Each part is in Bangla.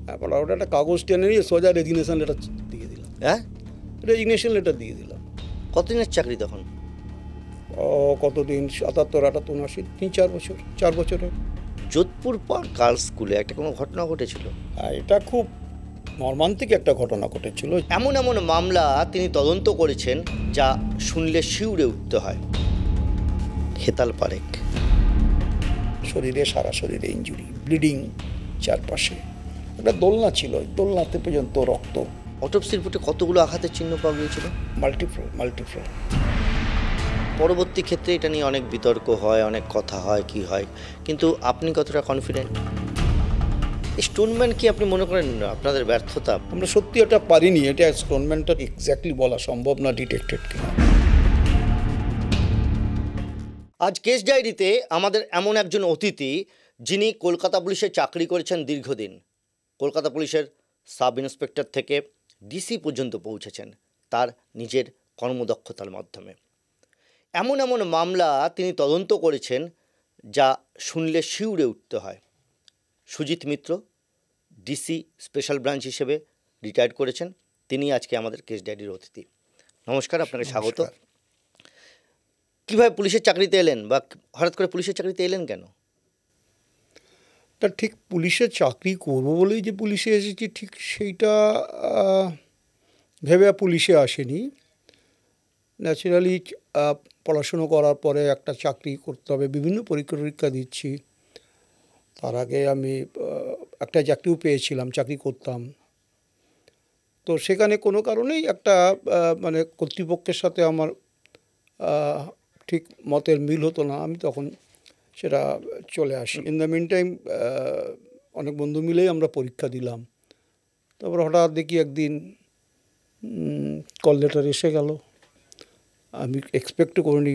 তারপর ওটা একটা কাগজ টেনে নিয়ে সোজা রেজিগনেশন লেটার দিয়ে দিলাম। হ্যাঁ, রেজিগনেশন লেটার দিয়ে দিলাম। কতদিনের চাকরি তখন? কতদিন, 77, 78, 79, 3-4 বছর, 4 বছরের। যোধপুর পার্ক গার্লস স্কুলে একটা কোনো ঘটনা ঘটেছিল। এটা খুব মর্মান্তিক একটা ঘটনা ঘটেছিল। এমন এমন মামলা তিনি তদন্ত করেছেন যা শুনলে শিউরে উঠতে হয়। হেতাল পারেখ। শরীরে, সারা শরীরে ইঞ্জুরি, ব্লিডিং চারপাশে। একটা দোলনা ছিল, দোলনাতে পর্যন্ত রক্ত। অটোপসি রিপোর্টে কতগুলো আঘাতের চিহ্ন পাওয়া গিয়েছিল? মাল্টিপ্ল। পরবর্তী ক্ষেত্রে এটা নিয়ে অনেক বিতর্ক হয়, অনেক কথা হয়, কি হয়, কিন্তু আপনি কতটা কনফিডেন্ট? স্টোনম্যান কি আপনি মনে করেন আপনাদের ব্যর্থতা? আমরা সত্যি এটা পারিনি, এটা স্টোনম্যানটা এক্স্যাক্টলি বলা সম্ভব না ডিটেক্টেড কিনা। আজ কেস ডায়েরিতে আমাদের এমন একজন অতিথি যিনি কলকাতা পুলিশে চাকরি করেছেন দীর্ঘদিন। কলকাতা পুলিশের সাব ইন্সপেক্টর থেকে ডিসি পর্যন্ত পৌঁছেছেন তার নিজের কর্মদক্ষতার মাধ্যমে। এমন এমন মামলা তিনি তদন্ত করেছেন যা শুনলে শিউরে উঠতে হয়। সুজিত মিত্র ডিসি স্পেশাল ব্রাঞ্চ হিসেবে রিটায়ার্ড করেছেন, তিনি আজকে আমাদের কেস ডায়েরির অতিথি। নমস্কার, আপনাকে স্বাগত। কীভাবে পুলিশের চাকরিতে এলেন, বা হঠাৎ করে পুলিশের চাকরিতে এলেন কেন? তা ঠিক পুলিশের চাকরি করবো বলেই যে পুলিশে এসেছি ঠিক সেইটা ভেবে পুলিশে আসেনি। ন্যাচারালি পড়াশুনো করার পরে একটা চাকরি করতে হবে, বিভিন্ন পরীক্ষা দিচ্ছি। তার আগে আমি একটা চাকরিও পেয়েছিলাম, চাকরি করতাম। তো সেখানে কোনো কারণেই একটা মানে কর্তৃপক্ষের সাথে আমার ঠিক মতের মিল হতো না, আমি তখন সেটা চলে আসি। ইন দ্য মিন টাইম অনেক বন্ধু মিলেই আমরা পরীক্ষা দিলাম। তারপর হঠাৎ দেখি একদিন কল লেটার এসে গেল। আমি এক্সপেক্টও করিনি,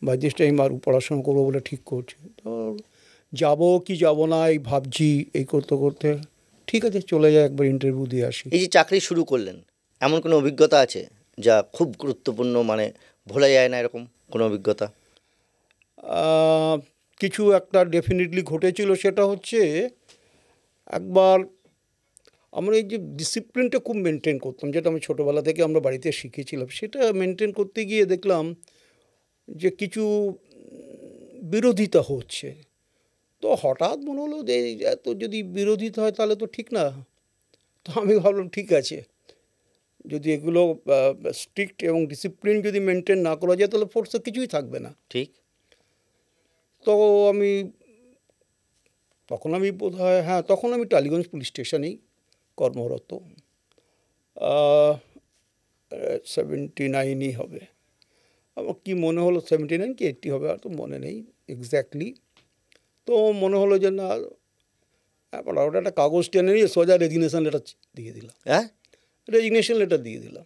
বাই দিস টাইম আর পড়াশোনা করবো বলে ঠিক করছি। তো যাবো কি যাবো না এই ভাবছি, এই করতে করতে ঠিক আছে চলে যায়, একবার ইন্টারভিউ দিয়ে আসি। এই যে চাকরি শুরু করলেন, এমন কোনো অভিজ্ঞতা আছে যা খুব গুরুত্বপূর্ণ, মানে ভোলা যায় না এরকম কোনো অভিজ্ঞতা? কিছু একটা ডেফিনেটলি ঘটেছিল। সেটা হচ্ছে একবার আমরা এই যে ডিসিপ্লিনটা খুব মেনটেন করতাম, যেটা আমি ছোটোবেলা থেকে আমরা বাড়িতে শিখেছিলাম, সেটা মেনটেন করতে গিয়ে দেখলাম যে কিছু বিরোধিতা হচ্ছে। তো হঠাৎ মনে হলো যে এত যদি বিরোধিতা হয় তাহলে তো ঠিক না। তো আমি ভাবলাম ঠিক আছে, যদি এগুলো স্ট্রিক্ট এবং ডিসিপ্লিন যদি মেনটেন না করা যায় তাহলে ফোর্সে কিছুই থাকবে না। ঠিক। তো তখন আমি বোধহয় তখন আমি টালিগঞ্জ পুলিশ স্টেশনেই কর্মরত। 79ই হবে আমার, কি মনে হলো 79 কি 80 হবে, আর তো মনে নেই এক্স্যাক্টলি। তো মনে হলো যে না, ওটা একটা কাগজ টেনে নিয়ে সোজা রেজিগনেশন লেটার দিয়ে দিলাম। হ্যাঁ, রেজিগনেশন লেটার দিয়ে দিলাম।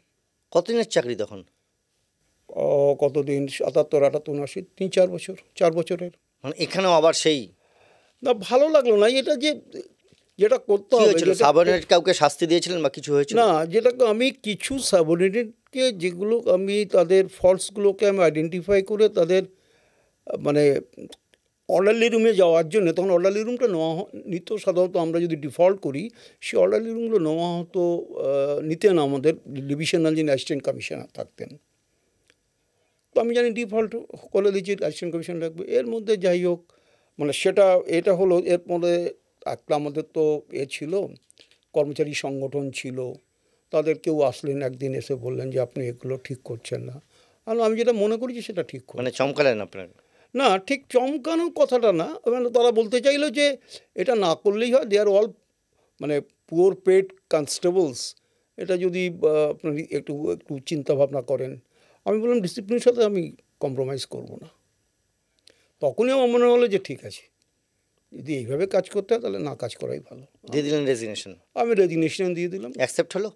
কতদিনের চাকরি তখন? কতদিন, 77, 78, 79, 3-4 বছর, 4 বছরের। মানে এখানেও আবার সেই না, ভালো লাগলো না এটা, যেটা করতে হবে। সাবঅর্ডিনেট কাউকে শাস্তি দিয়েছিলেন বা কিছু হয়েছিল? না, যেটা আমি কিছু সাবঅর্ডিনেটকে, যেগুলো আমি তাদের ফল্টসগুলোকে আমি আইডেন্টিফাই করে তাদের মানে অর্ডারলি রুমে যাওয়ার জন্য, তখন অর্ডারলি রুমটা নিত সাধারণত, আমরা যদি ডিফল্ট করি সেই অর্ডারলি রুমগুলো নেওয়া হতো, নিতেন আমাদের ডিভিশনাল যিনি অ্যাসিস্ট্যান্ট কমিশনার থাকতেন। তো আমি জানি ডিফল্ট করে দিচ্ছি অ্যাসিস্ট্যান্ট কমিশনার রাখবে। এর মধ্যে যাই হোক, মানে এটা হলো। এর মধ্যে একটা আমাদের তো ছিল, কর্মচারী সংগঠন ছিল, তাদের কেউ আসলেন একদিন, এসে বললেন যে আপনি এগুলো ঠিক করছেন না। আমি যেটা মনে করেছি সেটা ঠিক করি। মানে চমকালেন আপনার? না, ঠিক চমকানোর কথাটা না, মানে তারা বলতে চাইলো যে এটা না করলেই হয়, দে আর অল মানে পুয়ার পেড কনস্টেবলস, এটা যদি আপনার একটু একটু চিন্তাভাবনা করেন। আমি বললাম ডিসিপ্লিনের সাথে আমি কম্প্রোমাইজ করব না। তখনই আমার মনে হলো যে ঠিক আছে, যদি এইভাবে কাজ করতে হয় তাহলে না কাজ করাই ভালো। দিয়ে দিলেন রেজিগনেশন? আমি রেজিগনেশন দিয়ে দিলাম। অ্যাকসেপ্ট হলো?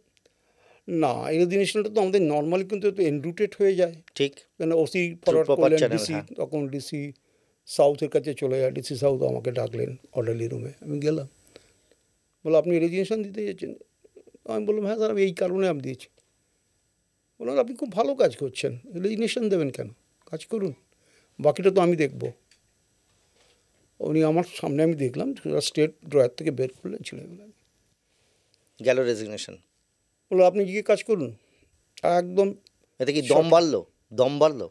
না, এই রেজিগনেশনটা তো আমাদের নর্মালি কিন্তু একটু এনরুটেড হয়ে যায়। ঠিক। কেন ওসি ফরওয়ার্ড করলেন ডিসি, তখন ডিসি সাউথের কাছে চলে যায়। ডিসি সাউথ আমাকে ডাকলেন অর্ডারলি রুমে, আমি গেলাম। বলো আপনি রেজিগনেশন দিতে যাচ্ছেন? আমি বললাম হ্যাঁ স্যার, আমি এই কারণে আমি দিয়েছি। বললাম আপনি খুব ভালো কাজ করছেন, রেজিগনেশন দেবেন কেন? কাজ করুন, বাকিটা তো আমি দেখব। উনি আমার সামনে আমি দেখলাম স্টেট ড্রয়ার থেকে বের করলেন, ছেড়ে দিলেন, গেল রেজিগনেশন। বললো আপনি গিয়ে কাজ করুন একদম। এতে কি দম বাড়লো? দম বাড়লো?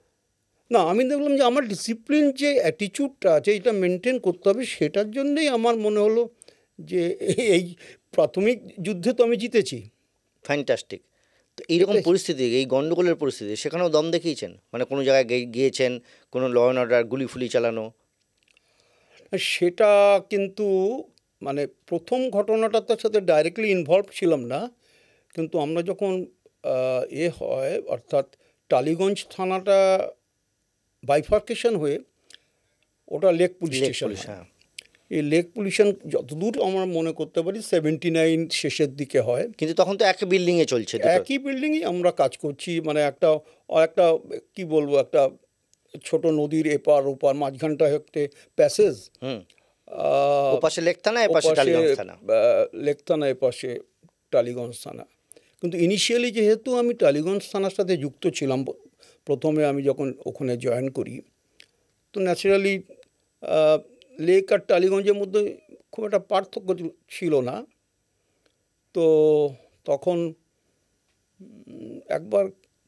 না, আমি দেখলাম যে আমার ডিসিপ্লিন যে অ্যাটিচিউডটা আছে এটা মেনটেন করতে হবে, সেটার জন্যেই আমার মনে হলো যে এই প্রাথমিক যুদ্ধে তো আমি জিতেছি। ফ্যান্টাস্টিক। তো এইরকম এটাই। পরিস্থিতি, এই গন্ডগোলের পরিস্থিতি, সেখানেও দম দেখিয়েছেন? মানে কোনো জায়গায় গিয়েছেন, কোনো ল অ্যান্ড অর্ডার, গুলি ফুলি চালানো? সেটা কিন্তু মানে প্রথম ঘটনাটার সাথে ডাইরেক্টলি ইনভলভ ছিলাম না, কিন্তু আমরা যখন হয় অর্থাৎ টালিগঞ্জ থানাটা বাইফার্কেশন হয়ে ওটা lake police lake station police, হয়। হ্যাঁ। এই লেক পুলিশন যতদূর আমার মনে করতে পারি 79 শেষের দিকে হয়। কিন্তু তখন তো একই বিল্ডিংয়ে চলছে দুটো। একই বিল্ডিংয়ে আমরা কাজ করছি, মানে একটা একটা কি বলবো, একটা ছোট নদীর এপার ওপার, মাঝখানটা হচ্ছে প্যাসেজ, হুম। ওপাশে লেক থানা, এপাশে ওপাশে টালিগঞ্জ থানা। লেক থানা, এপাশে টালিগঞ্জ থানা। কিন্তু ইনিশিয়ালি যেহেতু আমি টালিগঞ্জ থানার সাথে যুক্ত ছিলাম, প্রথমে আমি যখন ওখানে জয়েন করি, তো ন্যাচারালি লেক আর টালিগঞ্জের মধ্যে খুব একটা পার্থক্য ছিল না। তো তখন একবার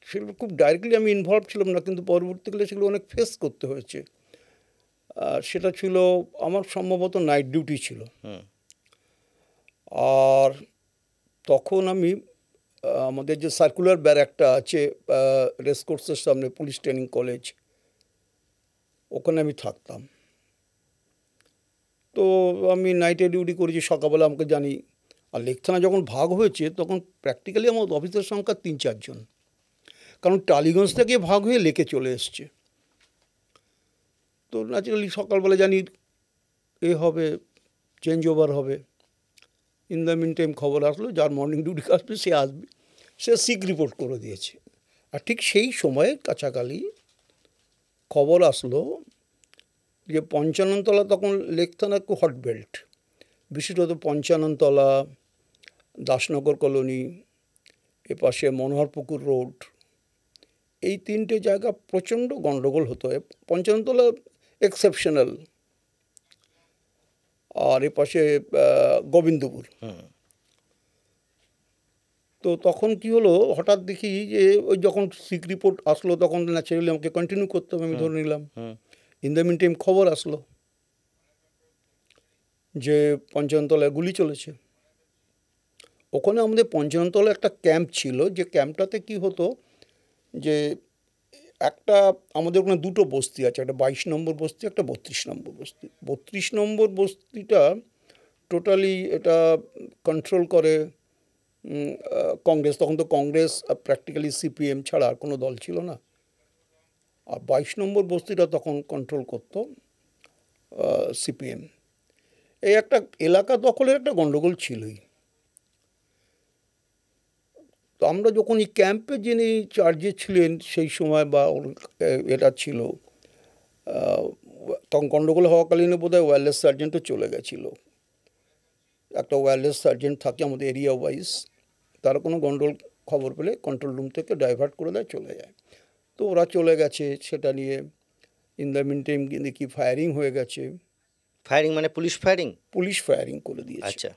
সেগুলো খুব ডাইরেক্টলি আমি ইনভলভ ছিলাম না, কিন্তু পরবর্তীকালে সেগুলো অনেক ফেস করতে হয়েছে। সেটা ছিল আমার সম্ভবত নাইট ডিউটি ছিল। হুম। আর তখন আমি আমাদের যে সার্কুলার ব্যারাকটা আছে রেসকোর্সের সামনে, পুলিশ ট্রেনিং কলেজ, ওখানে আমি থাকতাম। তো আমি নাইটে ডিউটি করেছি, সকালবেলা আমাকে জানি। আর লেক থানা যখন ভাগ হয়েছে তখন প্র্যাকটিক্যালি আমার অফিসের সংখ্যা 3-4 জন, কারণ টালিগঞ্জ থেকে ভাগ হয়ে লেকে চলে এসছে। তো ন্যাচারালি সকালবেলা জানি হবে, চেঞ্জ ওভার হবে। ইন দ্য মিন টাইম খবর আসলো যার মর্নিং ডিউটি আসবে সে আসবে, সে সিক রিপোর্ট করে দিয়েছে। আর ঠিক সেই সময়ে কাছাকাছি খবর আসলো যে পঞ্চাননতলা, তখন লেক থানা খুব হট বেল্ট, বিশেষত পঞ্চাননতলা, দাসনগর কলোনি, এপাশে মনোহরপুকুর রোড, এই 3টে জায়গা প্রচণ্ড গণ্ডগোল হতো। পঞ্চাননতলা এক্সেপশনাল, আর এপাশে গোবিন্দপুর। তো তখন কি হলো, হঠাৎ দেখি যে ওই যখন সিক রিপোর্ট আসলো তখন ন্যাচারালি আমাকে কন্টিনিউ করতে হবে, আমি ধরে নিলাম। ইন দ্য মিন টাইম খবর আসলো যে পঞ্চাননতলায় গুলি চলেছে। ওখানে আমাদের পঞ্চাননতলায় একটা ক্যাম্প ছিল, যে ক্যাম্পটাতে কি হতো যে একটা আমাদের ওখানে 2টো বস্তি আছে, একটা 22 নম্বর বস্তি, একটা 32 নম্বর বস্তি। 32 নম্বর বস্তিটা টোটালি এটা কন্ট্রোল করে কংগ্রেস। তখন তো কংগ্রেস প্র্যাকটিক্যালি সিপিএম ছাড়া আর কোনো দল ছিল না। আর 22 নম্বর বস্তিটা তখন কন্ট্রোল করতো সিপিএম। এই একটা এলাকা দখলের একটা গণ্ডগোল ছিলই। তো আমরা যখন এই ক্যাম্পে যিনি চার্জে ছিলেন সেই সময়, বা এটা ছিল, তখন গণ্ডগোল হওয়াকালীন বোধহয় ওয়্যারলেস সার্জেন্টও চলে গেছিলো। একটা ওয়্যারলেস সার্জেন্ট থাকে আমাদের এরিয়া ওয়াইজ, তারা কোনো গণ্ডগোল খবর পেলে কন্ট্রোল রুম থেকে ডাইভার্ট করে দেয়, চলে যায়। তো ওরা চলে গেছে, সেটা নিয়ে ইন দ্য মিন টাইম কি ফায়ারিং হয়ে গেছে। ফায়ারিং মানে পুলিশ ফায়ারিং? পুলিশ ফায়ারিং করে দিয়েছে। আচ্ছা।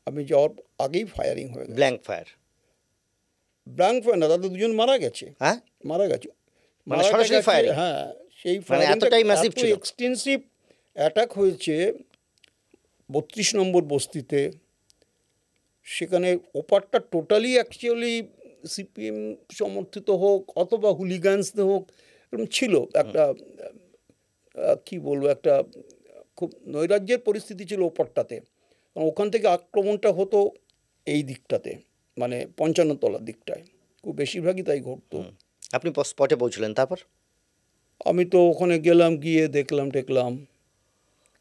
আমি যাওয়ার আগেই ফায়ারিং হয়ে গেছে। Blank fire? ব্ল্যাঙ্ক ফায়ার না, তাদের 2 জন মারা গেছে। হ্যাঁ, মারা গেছে, মানে সরাসরি ফায়ারিং? হ্যাঁ, সেই মানে এতটাই ম্যাসিভ ছিল? এক্সটেন্সিভ অ্যাটাক হয়েছে 32 নম্বর বস্তিতে। সেখানে ওপারটা টোটালি অ্যাকচুয়ালি সিপিএম সমর্থিত হোক অথবা হুলিগানসদের হোক, এরকম ছিল একটা কি বলবো, একটা খুব নৈরাজ্যের পরিস্থিতি ছিল ওপারটাতে। কারণ ওখান থেকে আক্রমণটা হতো এই দিকটাতে, মানে 55 তলার দিকটায় খুব বেশিরভাগই তাই ঘটতো। আপনি স্পটে পৌঁছলেন, তারপর? আমি তো ওখানে গেলাম, গিয়ে দেখলাম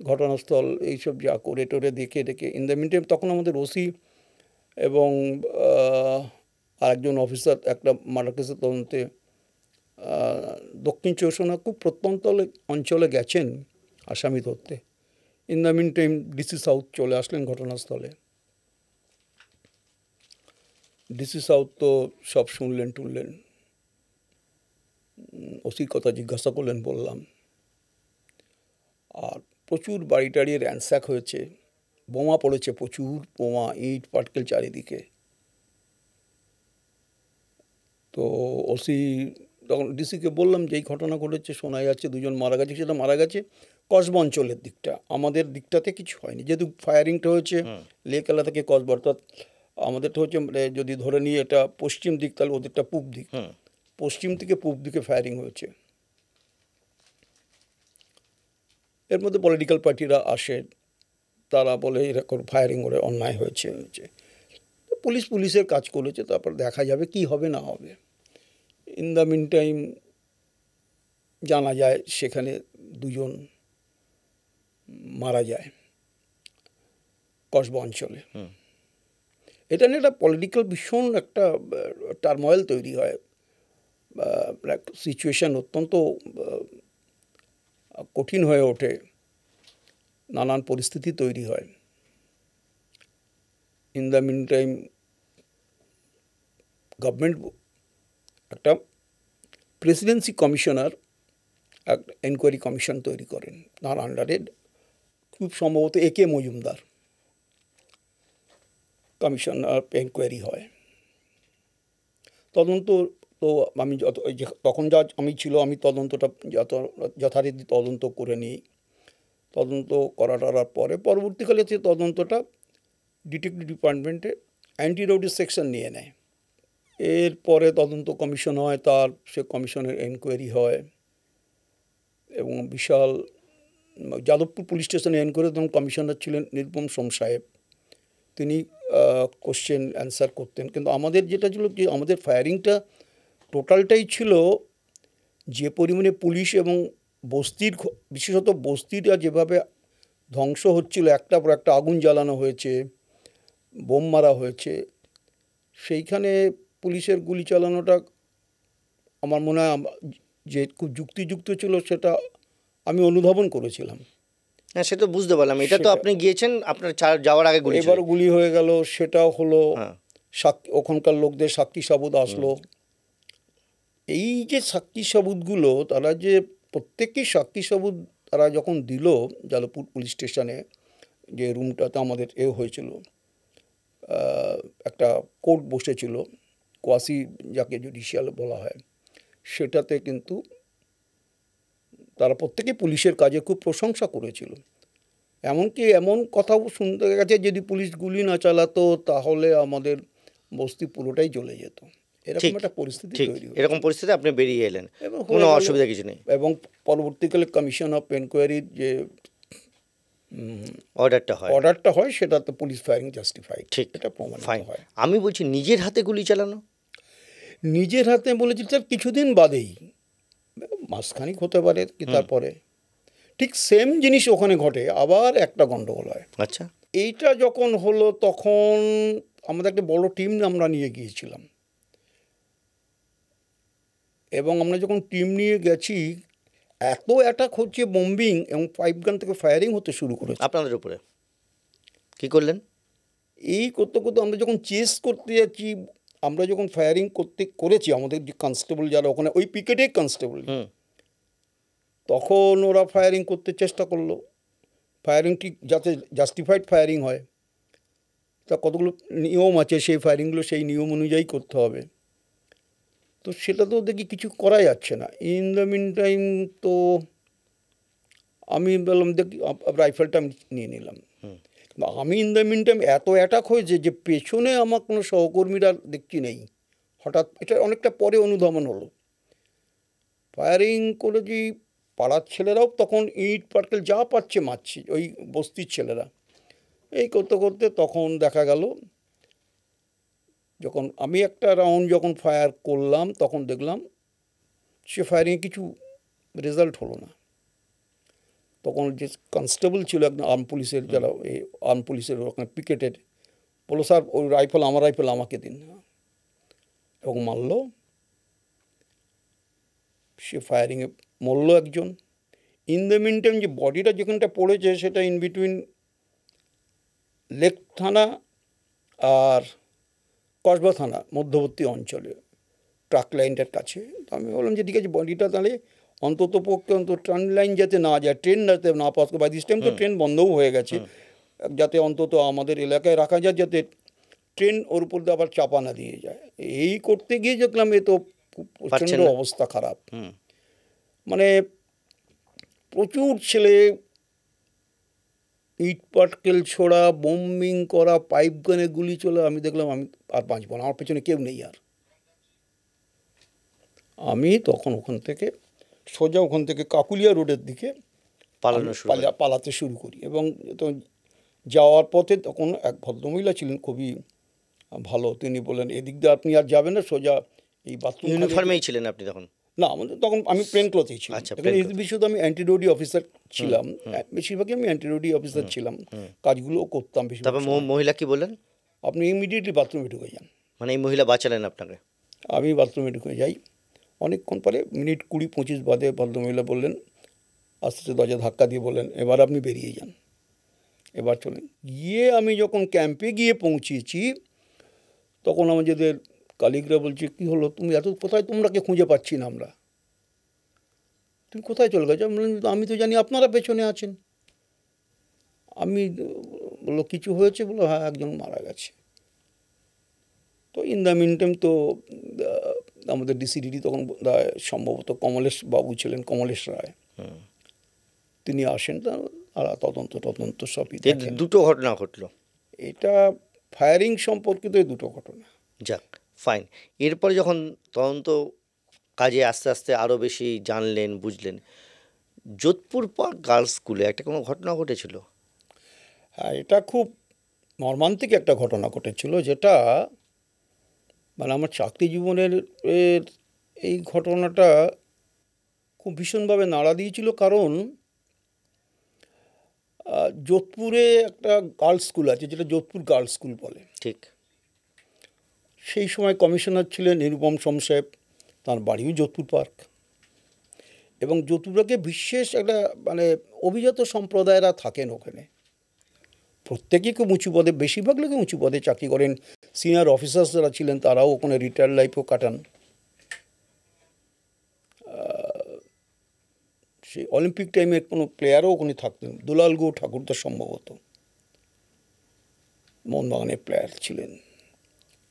ঘটনাস্থল, এইসব যা করে টোরে দেখে ইন দ্য মিন টাইম তখন আমাদের ওসি এবং আরেকজন অফিসার একটা মার্ডার কেসের তদন্তে দক্ষিণ 24 খুব প্রত্যন্ত অঞ্চলে গেছেন আসামি ধরতে। In the meantime DC south চলে আসলেন ঘটনাস্থলে। ডিসি সাউথ তো সব শুনলেন, ওসির কথা জিজ্ঞাসা করলেন, বললাম। আর প্রচুর বাড়ি টাড়ি র্যানস্যাক হয়েছে, বোমা পড়েছে, প্রচুর বোমা, ইট পাটকেল চারিদিকে। তো ওসি তখন ডিসিকে বললাম যে এই ঘটনা ঘটেছে, শোনা যাচ্ছে দুজন মারা গেছে। সেটা মারা গেছে কসবা অঞ্চলের দিকটা, আমাদের দিকটাতে কিছু হয়নি, যেহেতু ফায়ারিংটা হয়েছে লেকেলা থেকে কসবা, অর্থাৎ আমাদেরটা হচ্ছে যদি ধরে নিয়ে এটা পশ্চিম দিক, তাহলে ওদেরটা পূব দিক, পশ্চিম থেকে পূব দিকে ফায়ারিং হয়েছে। এর মধ্যে পলিটিক্যাল পার্টিরা আসে, তারা বলে এরকম ফায়ারিং করে অন্যায় হয়েছে। পুলিশের কাজ করেছে, তারপর দেখা যাবে কি হবে না হবে। ইন দ্য মিন টাইম জানা যায় সেখানে দুজন মারা যায় কসবা অঞ্চলে। এটা নিয়ে একটা পলিটিক্যাল ভীষণ একটা টার্ময়েল তৈরি হয়, সিচুয়েশান অত্যন্ত কঠিন হয়ে ওঠে, নানান পরিস্থিতি তৈরি হয়। In the meantime government একটা প্রেসিডেন্সি কমিশনার একটা এনকোয়ারি কমিশন তৈরি করেন, তার আন্ডারে খুব সম্ভবত একে মজুমদার কমিশনার এনকোয়ারি হয়। তদন্ত তো আমি তখন যা আমি ছিল, আমি তদন্তটা যথারীতি তদন্ত করে নিই। তদন্ত করার পরে পরবর্তীকালে সে তদন্তটা ডিটেকটিভ ডিপার্টমেন্টে অ্যান্টি রোডি সেকশন নিয়ে নেয়। এরপরে তদন্ত কমিশন হয়, তার সে কমিশনের এনকোয়ারি হয় এবং বিশাল যাদবপুর পুলিশ স্টেশনে এনকোয়ারি, তখন কমিশনার ছিলেন নিরুপম সোম সাহেব, তিনি কোশ্চেন অ্যান্সার করতেন। কিন্তু আমাদের যেটা ছিল যে আমাদের ফায়ারিংটা টোটালটাই ছিল যে পরিমাণে পুলিশ এবং বস্তির, বিশেষত বস্তিটা যেভাবে ধ্বংস হচ্ছিল, একটার পর একটা আগুন জ্বালানো হয়েছে, বোম মারা হয়েছে, সেইখানে পুলিশের গুলি চালানোটা আমার মনে হয় যে খুব যুক্তিযুক্ত ছিল, সেটা আমি অনুধাবন করেছিলাম। হ্যাঁ, সে তো বুঝতে পারলাম। এটা তো আপনি গিয়েছেন, আপনার যাওয়ার আগে গুলি, এবার গুলি হয়ে গেল, সেটাও হলো। ওখানকার লোকদের সাক্ষী সাবুত আসলো। এই যে সাক্ষী সাবুতগুলো, তারা যে প্রত্যেকই সাক্ষী সাবুত তারা যখন দিল যাদবপুর পুলিশ স্টেশনে, যে রুমটাতে আমাদের হয়েছিল, একটা কোর্ট বসেছিল, কোয়াসি যাকে জুডিশিয়াল বলা হয়, সেটাতে কিন্তু তারা প্রত্যেকে পুলিশের কাজে খুব প্রশংসা করেছিল। এমনকি এমন কথাও শুনতে গেছে, যদি পুলিশ গুলি না চালাতো তাহলে আমাদের বস্তি পুরোটাই জ্বলে যেত। এরকম একটা পরিস্থিতি তৈরি হয়। এরকম পরিস্থিতি আপনি বেরিয়ে এলেন, কোনো অসুবিধা কিছু নেই। এবং পরবর্তীকালে কমিশন অফ এনকোয়ারির যে অর্ডারটা হয়, সেটা তো পুলিশ ফায়ারিং জাস্টিফাইড, ঠিক, এটা প্রমাণিত হয়। আমি বলছি নিজের হাতে গুলি চালানো, নিজের হাতে বলেছি তার কিছুদিন বাদেই, মাসখানিক হতে পারে কি, তারপরে ঠিক সেম জিনিস ওখানে ঘটে, আবার একটা গন্ডগোল হয়। আচ্ছা, এইটা যখন হলো তখন আমাদের একটা বড় টিম আমরা নিয়ে গিয়েছিলাম, এবং আমরা যখন টিম নিয়ে গেছি, এত অ্যাটাক হচ্ছে, বোম্বিং এবং 5 গান থেকে ফায়ারিং হতে শুরু করেছে আপনাদের উপরে। কি করলেন? এই করতে করতে আমরা যখন চেস করতে যাচ্ছি, আমরা যখন ফায়ারিং করেছি, আমাদের যে কনস্টেবল যারা ওখানে, ওই পিকেটের কনস্টেবল, তখন ওরা ফায়ারিং করতে চেষ্টা করলো। ফায়ারিং ঠিক যাতে জাস্টিফাইড ফায়ারিং হয়, তা কতগুলো নিয়ম আছে, সেই ফায়ারিংগুলো সেই নিয়ম অনুযায়ী করতে হবে। তো সেটা তো দেখি কিছু করা যাচ্ছে না। ইন দ্য মিন টাইম তো আমি বললাম দেখি, রাইফেলটা আমি নিয়ে নিলাম। আমি ইন দ্য মিন টাইম এত অ্যাটাক হয়েছে যে পেছনে আমার কোনো সহকর্মীরা দেখছি নেই। হঠাৎ এটা অনেকটা পরে অনুধাবন হলো। ফায়ারিং করেছি, পাড়ার ছেলেরাও তখন ইট পাটকেল যা পাচ্ছে মারছে, ওই বস্তির ছেলেরা। এই করতে করতে তখন দেখা গেল, যখন আমি একটা রাউন্ড যখন ফায়ার করলাম, তখন দেখলাম সে ফায়ারিংয়ে কিছু রেজাল্ট হলো না। তখন যে কনস্টেবল ছিল একদম আর্ম পুলিশের, যারা এই আর্ম পুলিশের ওখানে পিকেটেড, বললো স্যার ওই রাইফেল, আমার রাইফেল আমাকে দিন, এবং মারল। সে ফায়ারিংয়ে মরল একজন। ইন দ্য মিন টাইম যে বডিটা যেখানটা পড়েছে, সেটা ইন বিটুইন লেক থানা আর কসবা থানা মধ্যবর্তী অঞ্চলে, ট্রাক লাইনটার কাছে। তো আমি বললাম যে ঠিক আছে, বডিটা তাহলে অন্তত পক্ষে ট্রেন লাইন যাতে না যায়, ট্রেন যাতে না পাস করে। বাই দিস টাইম তো ট্রেন বন্ধও হয়ে গেছে, যাতে অন্তত আমাদের এলাকায় রাখা যায়, যাতে ট্রেন ওর উপর দিয়ে আবার চাপা না দিয়ে যায়। এই করতে গিয়ে দেখলাম এ তো প্রচণ্ড অবস্থা খারাপ। মানে প্রচুর ছেলে ইট পাটকেল ছোড়া, বোম্বিং করা, পাইপ গানে গুলি চলে। আমি দেখলাম আমি আর বাঁচব না, আমার পেছনে কেউ নেই আর। আমি তখন ওখান থেকে সোজা ওখান থেকে কাকুলিয়া রোডের দিকে পালাতে শুরু করি। এবং তো যাওয়ার পথে তখন এক ভদ্রমহিলা ছিলেন, খুবই ভালো। তিনি বললেন, এদিক দিয়ে আপনি আর যাবেন না, সোজা এই বাথরুম। ইউনিফর্মেই ছিলেন আপনি তখন? না, আমাদের তখন আমি প্লেন ক্লথেই ছিলাম। শুধু আমি অ্যান্টিডোডি অফিসার ছিলাম, বেশিরভাগই আমি অ্যান্টিডোডি অফিসার ছিলাম, কাজগুলোও করতাম বেশি। তবে মহিলা কি বললেন? আপনি ইমিডিয়েটলি বাথরুমে ঢুকে যান। মানে এই মহিলা বাঁচালেন আপনাকে? আমি বাথরুমে ঢুকে যাই। অনেকক্ষণ পরে, মিনিট 20-25 বাদে ভদ্রমহিলা বললেন, আস্তে আস্তে দরজা ধাক্কা দিয়ে বললেন, এবার আপনি বেরিয়ে যান, এবার চলেন। গিয়ে আমি যখন ক্যাম্পে গিয়ে পৌঁছেছি, তখন আমাদের কালিগরা বলছে, কী হলো, তুমি এত কোথায়, তোমরাকে খুঁজে পাচ্ছি না আমরা, তুমি কোথায় চলে গেছো? আমি তো জানি আপনারা পেছনে আছেন। আমি বললো, কিছু হয়েছে? বললো, হ্যাঁ, একজন মারা গেছে। তো ইন দ্য মিন টাইম তো আমাদের ডিসিডিডি তখন সম্ভবত কমলেশ বাবু ছিলেন, কমলেশ রায়, তিনি আসেন, আর তদন্ত সবই। দুটো ঘটনা ঘটলো এটা ফায়ারিং সম্পর্কিত দুটো ঘটনা। যাক, ফাইন। এরপরে যখন তদন্ত কাজে আস্তে আস্তে আরও বেশি জানলেন, বুঝলেন, যোধপুর পার্ক গার্লস স্কুলে একটা কোনো ঘটনা ঘটেছিল? হ্যাঁ, এটা খুব মর্মান্তিক একটা ঘটনা ঘটেছিল, যেটা মানে আমার চাকরি জীবনের এই ঘটনাটা খুব ভীষণভাবে নাড়া দিয়েছিল। কারণ যোধপুরে একটা গার্লস স্কুল আছে, যেটা যোধপুর গার্লস স্কুল বলে। ঠিক। সেই সময় কমিশনার ছিলেন নিরুপম সোম সাহেব, তার বাড়িও যোধপুর পার্ক। এবং যোধপুরকে বিশেষ একটা মানে অভিজাত সম্প্রদায়েরা থাকেন ওখানে, প্রত্যেকেই খুব উঁচু পদে, বেশিরভাগ লোক উঁচু পদে চাকরি করেন। সিনিয়র অফিসার্স যারা ছিলেন তারাও ওখানে রিটায়ার্ড লাইফও কাটান। সেই অলিম্পিক টাইমের কোনো প্লেয়ারও ওখানে থাকতেন, দুলাল গো ঠাকুরদা সম্ভবত মোহনবাগানের প্লেয়ার ছিলেন।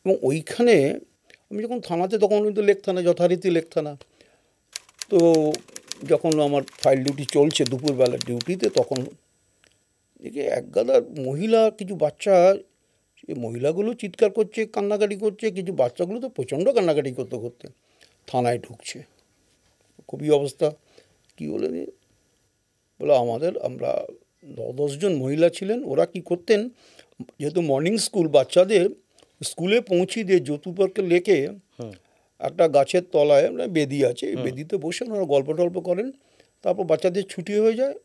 এবং ওইখানে আমি যখন থানাতে, তখন কিন্তু লেক থানা, যথারীতি লেক থানা, তো যখন আমার ফাইল ডিউটি চলছে দুপুরবেলার ডিউটিতে, তখন দেখি এক গাদা মহিলা, কিছু বাচ্চা, এই মহিলাগুলো চিৎকার করছে, কান্নাকাটি করছে, কিছু বাচ্চাগুলো তো প্রচণ্ড কান্নাকাটি করতে করতে থানায় ঢুকছে। খুবই অবস্থা কী বলে, বলে আমরা 10 জন মহিলা ছিলেন। ওরা কি করতেন, যেহেতু মর্নিং স্কুল, বাচ্চাদের স্কুলে পৌঁছে দিয়ে যোধপুর পার্কের লেকে একটা গাছের তলায় বেদি আছে, এই বেদিতে বসে ওরা গল্প টল্প করেন। তারপর বাচ্চাদের ছুটি হয়ে যায়,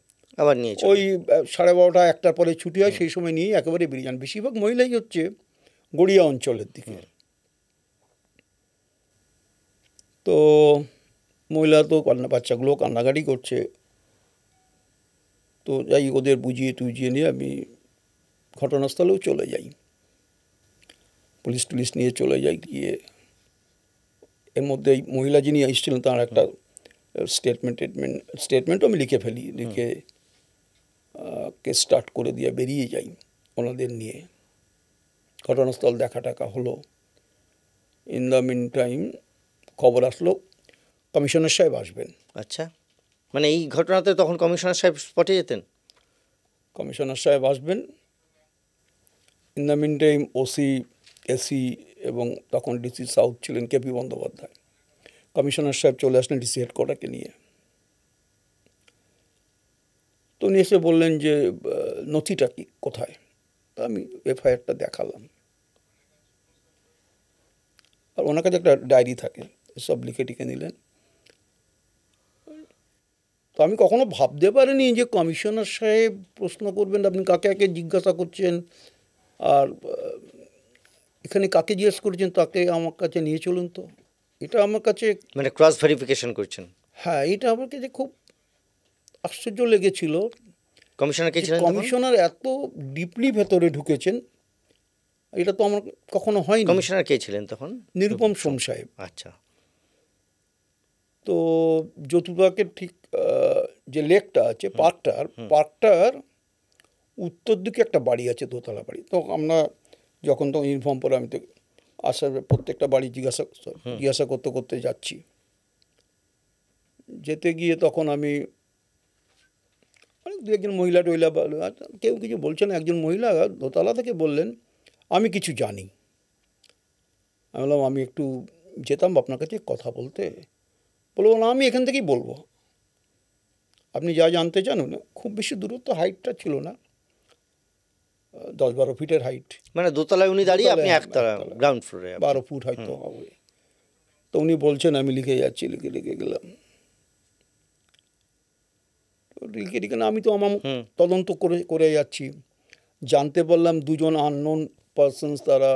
আবার নিয়ে ওই 12:30 1টার পরে ছুটি হয়, সেই সময় নিয়ে একেবারে বেরিয়ে যান। বেশিরভাগ মহিলাই হচ্ছে গড়িয়া অঞ্চলের দিকে। তো মহিলা তো বাচ্চাগুলো কান্নাকাটি করছে, তো যাই ওদের বুঝিয়ে নিয়ে আমি ঘটনাস্থলেও চলে যাই, পুলিশ টুলিশ নিয়ে চলে যাই। এর মধ্যে এই মহিলা যিনি এসেছিলেন তার একটা স্টেটমেন্টও আমি লিখে ফেলি, লিখে কেস স্টার্ট করে দিয়ে বেরিয়ে যাই ওনাদের নিয়ে। ঘটনাস্থল দেখা টাকা হলো। ইন দ্য মিন টাইম খবর আসলো কমিশনার সাহেব আসবেন। আচ্ছা, মানে এই ঘটনাতে তখন কমিশনার সাহেব স্পটে যেতেন? কমিশনার সাহেব আসবেন। In the meantime OC, AC এবং তখন ডিসি সাউথ ছিলেন কেপি বন্দ্যোপাধ্যায়। কমিশনার সাহেব চলে আসলেন ডিসি হেডকোয়ার্টারকে নিয়ে। তো উনি এসে বললেন যে নথিটা কি কোথায়? তা আমি এফআইআরটা দেখালাম। আর ওনার কাছে একটা ডায়েরি থাকে, সব লিখে টিখে নিলেন। তো আমি কখনো ভাবতে পারিনি যে কমিশনার সাহেব প্রশ্ন করবেন, আপনি কাকে জিজ্ঞাসা করছেন, আর এখানে কাকে জিজ্ঞেস করছেন, তাকে আমার কাছে নিয়ে চলুন। তো এটা আমার কাছে মানে ক্রস ভেরিফিকেশন করছেন? হ্যাঁ, এটা আমার কাছে খুব আশ্চর্য লেগেছিল। কমিশনার কে ছিলেন? কমিশনার এত ডিপলি ভেতরে ঢুকেছেন, এটা তো আমার কখনো হয়নি। কমিশনার কে ছিলেন তখন? নিরুপম সোম সাহেব। আচ্ছা। তো তো জ্যোতিবাগের ঠিক যে লেকটা আছে পার্কটার উত্তর দিকে একটা বাড়ি আছে, দোতলা বাড়ি। তো আমরা যখন তখন ইউনিফর্ম পরে আমি তো আসার প্রত্যেকটা বাড়ি জিজ্ঞাসা করতে করতে যাচ্ছি। যেতে গিয়ে তখন আমি দু একজন মহিলা টহিলা, কেউ কিছু বলছে না, একজন মহিলা দোতলা থেকে বললেন, আমি কিছু জানি। আমি বললাম, আমি একটু যেতাম আপনার কাছে কথা বলতে। বলবো না, আমি এখান থেকেই বলবো, আপনি যা জানতে চান। না, খুব বেশি দূরত্ব, হাইটটা ছিল না, 10-12 ফিটের হাইট। মানে দোতলায় উনি দাঁড়িয়ে, আপনি দোতলায়, একতলা একতলা। গ্রাউন্ড ফ্লোরে। 12 ফুট হয়তো হবে। তো উনি বলছেন, আমি লিখে যাচ্ছি, লিখে গেলাম। লিখে না, আমি তো আমার তদন্ত করে যাচ্ছি। জানতে পারলাম দুজন আননোন পারসনস, তারা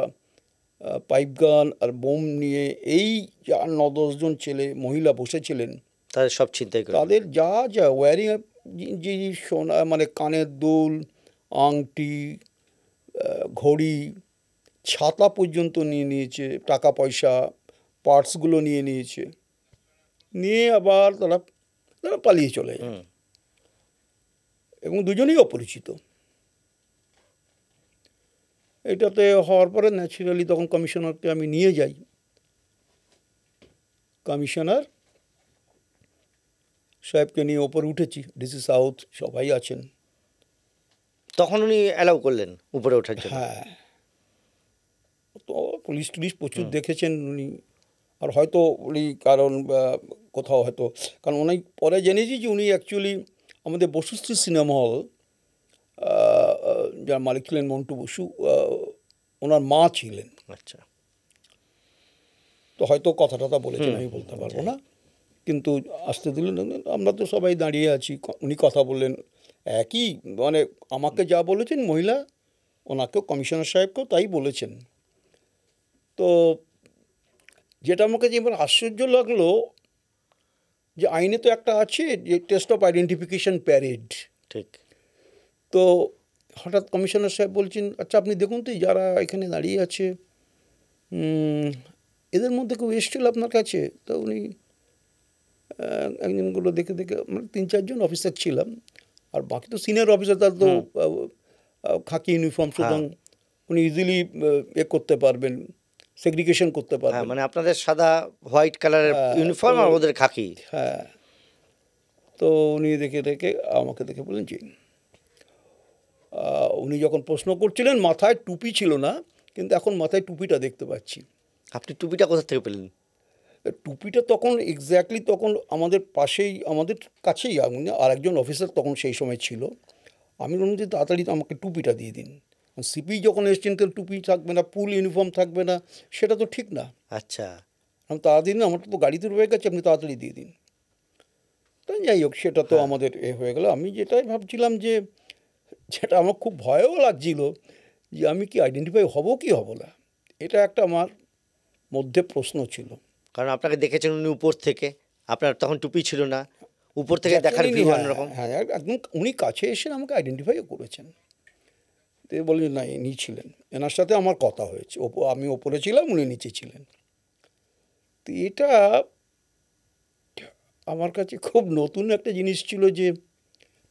পাইপ গান আর বোম নিয়ে এই 9-10 জন ছেলে মহিলা বসেছিলেন, তাদের সব ছিনতাই করে। তাদের যা যা ওয়ারিং যে সোনা, মানে কানের দুল, আংটি, ঘড়ি, ছাতা পর্যন্ত নিয়ে নিয়েছে, টাকা পয়সা, পার্টসগুলো নিয়ে নিয়েছে, নিয়ে আবার তারা পালিয়ে চলে যায়। এবং দুজনেই অপরিচিত। এটাতে হওয়ার পরে ন্যাচারালি তখন কমিশনারকে আমি নিয়ে যাই। কমিশনার সাহেবকে নিয়ে ওপরে উঠেছি, ডিসি সাউথ সবাই আছেন। তখন উনি অ্যালাউ করলেন উপরে ওঠার জন্য? হ্যাঁ, তো পুলিশ টুলিশ প্রচুর দেখেছেন উনি। আর হয়তো উনি কারণ কোথাও হয়তো, কারণ উনি পরে জেনেছি যে উনি অ্যাকচুয়ালি আমাদের বসুশ্রী সিনেমা হল, যার মালিক ছিলেন মন্টু বসু, ওনার মা ছিলেন। আচ্ছা। তো হয়তো কথা টথা বলেছেন, আমি বলতে পারবো না, কিন্তু আসতে দিলেন। আমরা তো সবাই দাঁড়িয়ে আছি, উনি কথা বললেন একই, মানে আমাকে যা বলেছেন মহিলা, ওনাকেও, কমিশনার সাহেবকেও তাই বলেছেন। তো যেটা আমাকে যে এবার আশ্চর্য লাগলো, যে আইনে তো একটা আছে যে টেস্ট অফ আইডেন্টিফিকেশন প্যারেড। ঠিক। তো হঠাৎ কমিশনার সাহেব বলছেন, আচ্ছা আপনি দেখুন তো যারা এখানে দাঁড়িয়ে আছে, এদের মধ্যে কেউ এসেছিল আপনার কাছে? তো উনি একজনগুলো দেখে মানে 3-4 জন অফিসার ছিলাম, আর বাকি তো সিনিয়র অফিসার, তার তো খাকি ইউনিফর্ম, সুতরাং উনি ইজিলি করতে পারবেন, সেগ্রিগেশন করতে হ্যাঁ, পারবেন। মানে আপনাদের সাদা হোয়াইট কালারের ইউনিফর্ম আর ওদের খাকি। হ্যাঁ, তো উনি দেখে আমাকে দেখে বললেন যে, উনি যখন প্রশ্ন করছিলেন, মাথায় টুপি ছিল না, কিন্তু এখন মাথায় টুপিটা দেখতে পাচ্ছি। আপনি টুপিটা কোথা থেকে পেলেন? টুপিটা তখন এক্স্যাক্টলি তখন আমাদের পাশেই, আমাদের কাছেই আর একজন অফিসার তখন সেই সময় ছিল। আমি বললাম যে তাড়াতাড়ি আমাকে টুপিটা দিয়ে দিন। সিপি যখন এসছেন, তাহলে টুপি থাকবে না, ফুল ইউনিফর্ম থাকবে না, সেটা তো ঠিক না। আচ্ছা। আমি তাড়াতাড়ি না, আমার তো গাড়িতে রয়ে গেছে, আপনি তাড়াতাড়ি দিয়ে দিন। তাই যাই হোক, সেটা তো আমাদের হয়ে গেল। আমি যেটাই ভাবছিলাম যে, যেটা আমার খুব ভয়ও লাগছিল, যে আমি কি আইডেন্টিফাই হব কি হব না, এটা একটা আমার মধ্যে প্রশ্ন ছিল। কারণ আপনাকে দেখেছেন উনি উপর থেকে, আপনার তখন টুপি ছিল না, উপর থেকে দেখার ভিউ অন্যরকম। হ্যাঁ, একদম উনি কাছে এসে আমাকে আইডেন্টিফাইও করেছেন। তো বলেন না, ইনি ছিলেন, এনার সাথে আমার কথা হয়েছে, আমি ওপরে ছিলাম, উনি নিচে ছিলেন। তো এটা আমার কাছে খুব নতুন একটা জিনিস ছিল, যে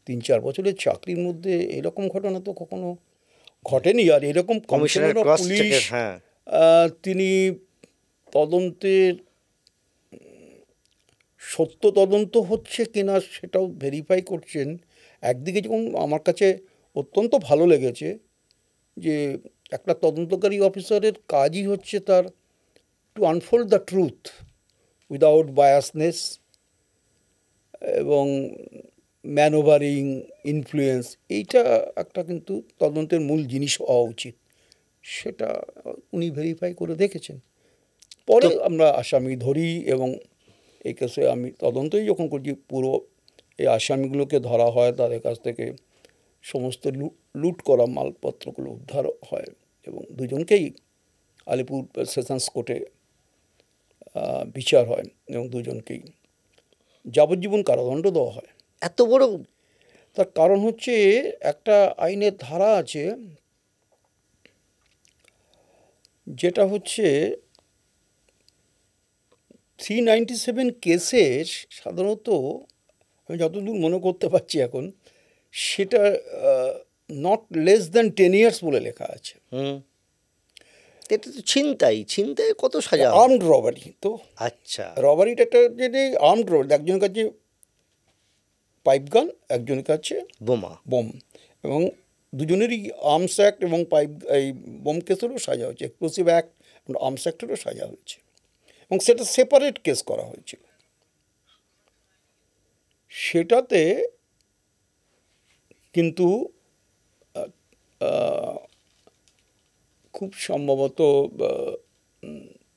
3-4 বছরের চাকরির মধ্যে এরকম ঘটনা তো কখনো ঘটেনি। আর এরকম কমিশনার অফ পুলিশ, হ্যাঁ, তিনি তদন্তের সত্য তদন্ত হচ্ছে কিনা সেটাও ভেরিফাই করছেন। একদিকে যেমন আমার কাছে অত্যন্ত ভালো লেগেছে, যে একটা তদন্তকারী অফিসারের কাজই হচ্ছে তার to unfold the truth without biasness, এবং ম্যানোভারিং, ইনফ্লুয়েন্স, এইটা একটা কিন্তু তদন্তের মূল জিনিস হওয়া উচিত। সেটা উনি ভেরিফাই করে দেখেছেন। পরে আমরা আসামি ধরি, এবং এই কেসে আমি তদন্তই যখন করছি, পুরো এই আসামিগুলোকে ধরা হয়, তাদের কাছ থেকে সমস্ত লুট করা মালপত্রগুলো উদ্ধার হয়, এবং দুজনকেই আলিপুর সেশনস কোর্টে বিচার হয়, এবং দুজনকেই যাবজ্জীবন কারাদণ্ড দেওয়া হয়। এত বড়! তার কারণ হচ্ছে, একটা আইনের ধারা আছে, যেটা হচ্ছে 397 কেসের সাধারণত আমি যতদূর মনে করতে পারছি এখন, সেটা নট লেস দ্যান 10 ইয়ার্স বলে লেখা আছে। এটা তো ছিনতাই কত সাজা? Armed robbery. তো আচ্ছা, রবারিটা একটা যদি আর্মড রবারি, একজনের কাছে পাইপ গান, একজনের কাছে বোম, এবং দুজনেরই আর্মস অ্যাক্ট এবং এই বোম কেসেরও সাজা হয়েছে, এক্সপ্লোসিভ অ্যাক্ট এবং আর্মস অ্যাক্টেরও সাজা হয়েছে, এবং সেটা সেপারেট কেস করা হয়েছিল। সেটাতে কিন্তু খুব সম্ভবত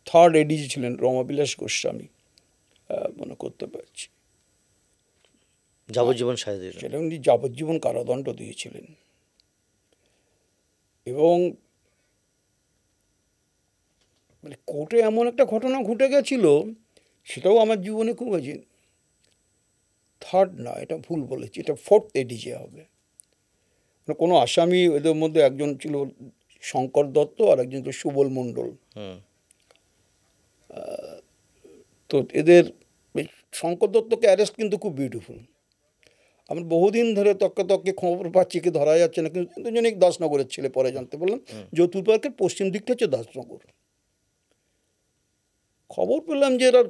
থার্ড এডিজি ছিলেন রমাবিলাস গোস্বামী, মনে করতে পারছি, যাবজ্জীবন সাজা দিলেন। সেটা উনি যাবজ্জীবন কারাদণ্ড দিয়েছিলেন। এবং মানে কোর্টে এমন একটা ঘটনা ঘটে গেছিল, সেটাও আমার জীবনে খুব আছে। থার্ড না, এটা ভুল বলেছি, এটা ফোর্থ এডিজে হবে। মানে কোনো আসামি, এদের মধ্যে একজন ছিল শঙ্কর দত্ত আর একজন ছিল সুবল মণ্ডল। তো এদের শঙ্কর দত্তকে অ্যারেস্ট কিন্তু খুব বিউটিফুল। আমরা বহুদিন ধরে তককে খবর পাচ্ছি কি ধরা যাচ্ছে না, কিন্তু দুজনেই দাসনগরের ছেলে, পরে জানতে পারলাম যৌতুল পার্কের পশ্চিম দিকটা হচ্ছে দাসনগর। খবর পেলাম যে এরা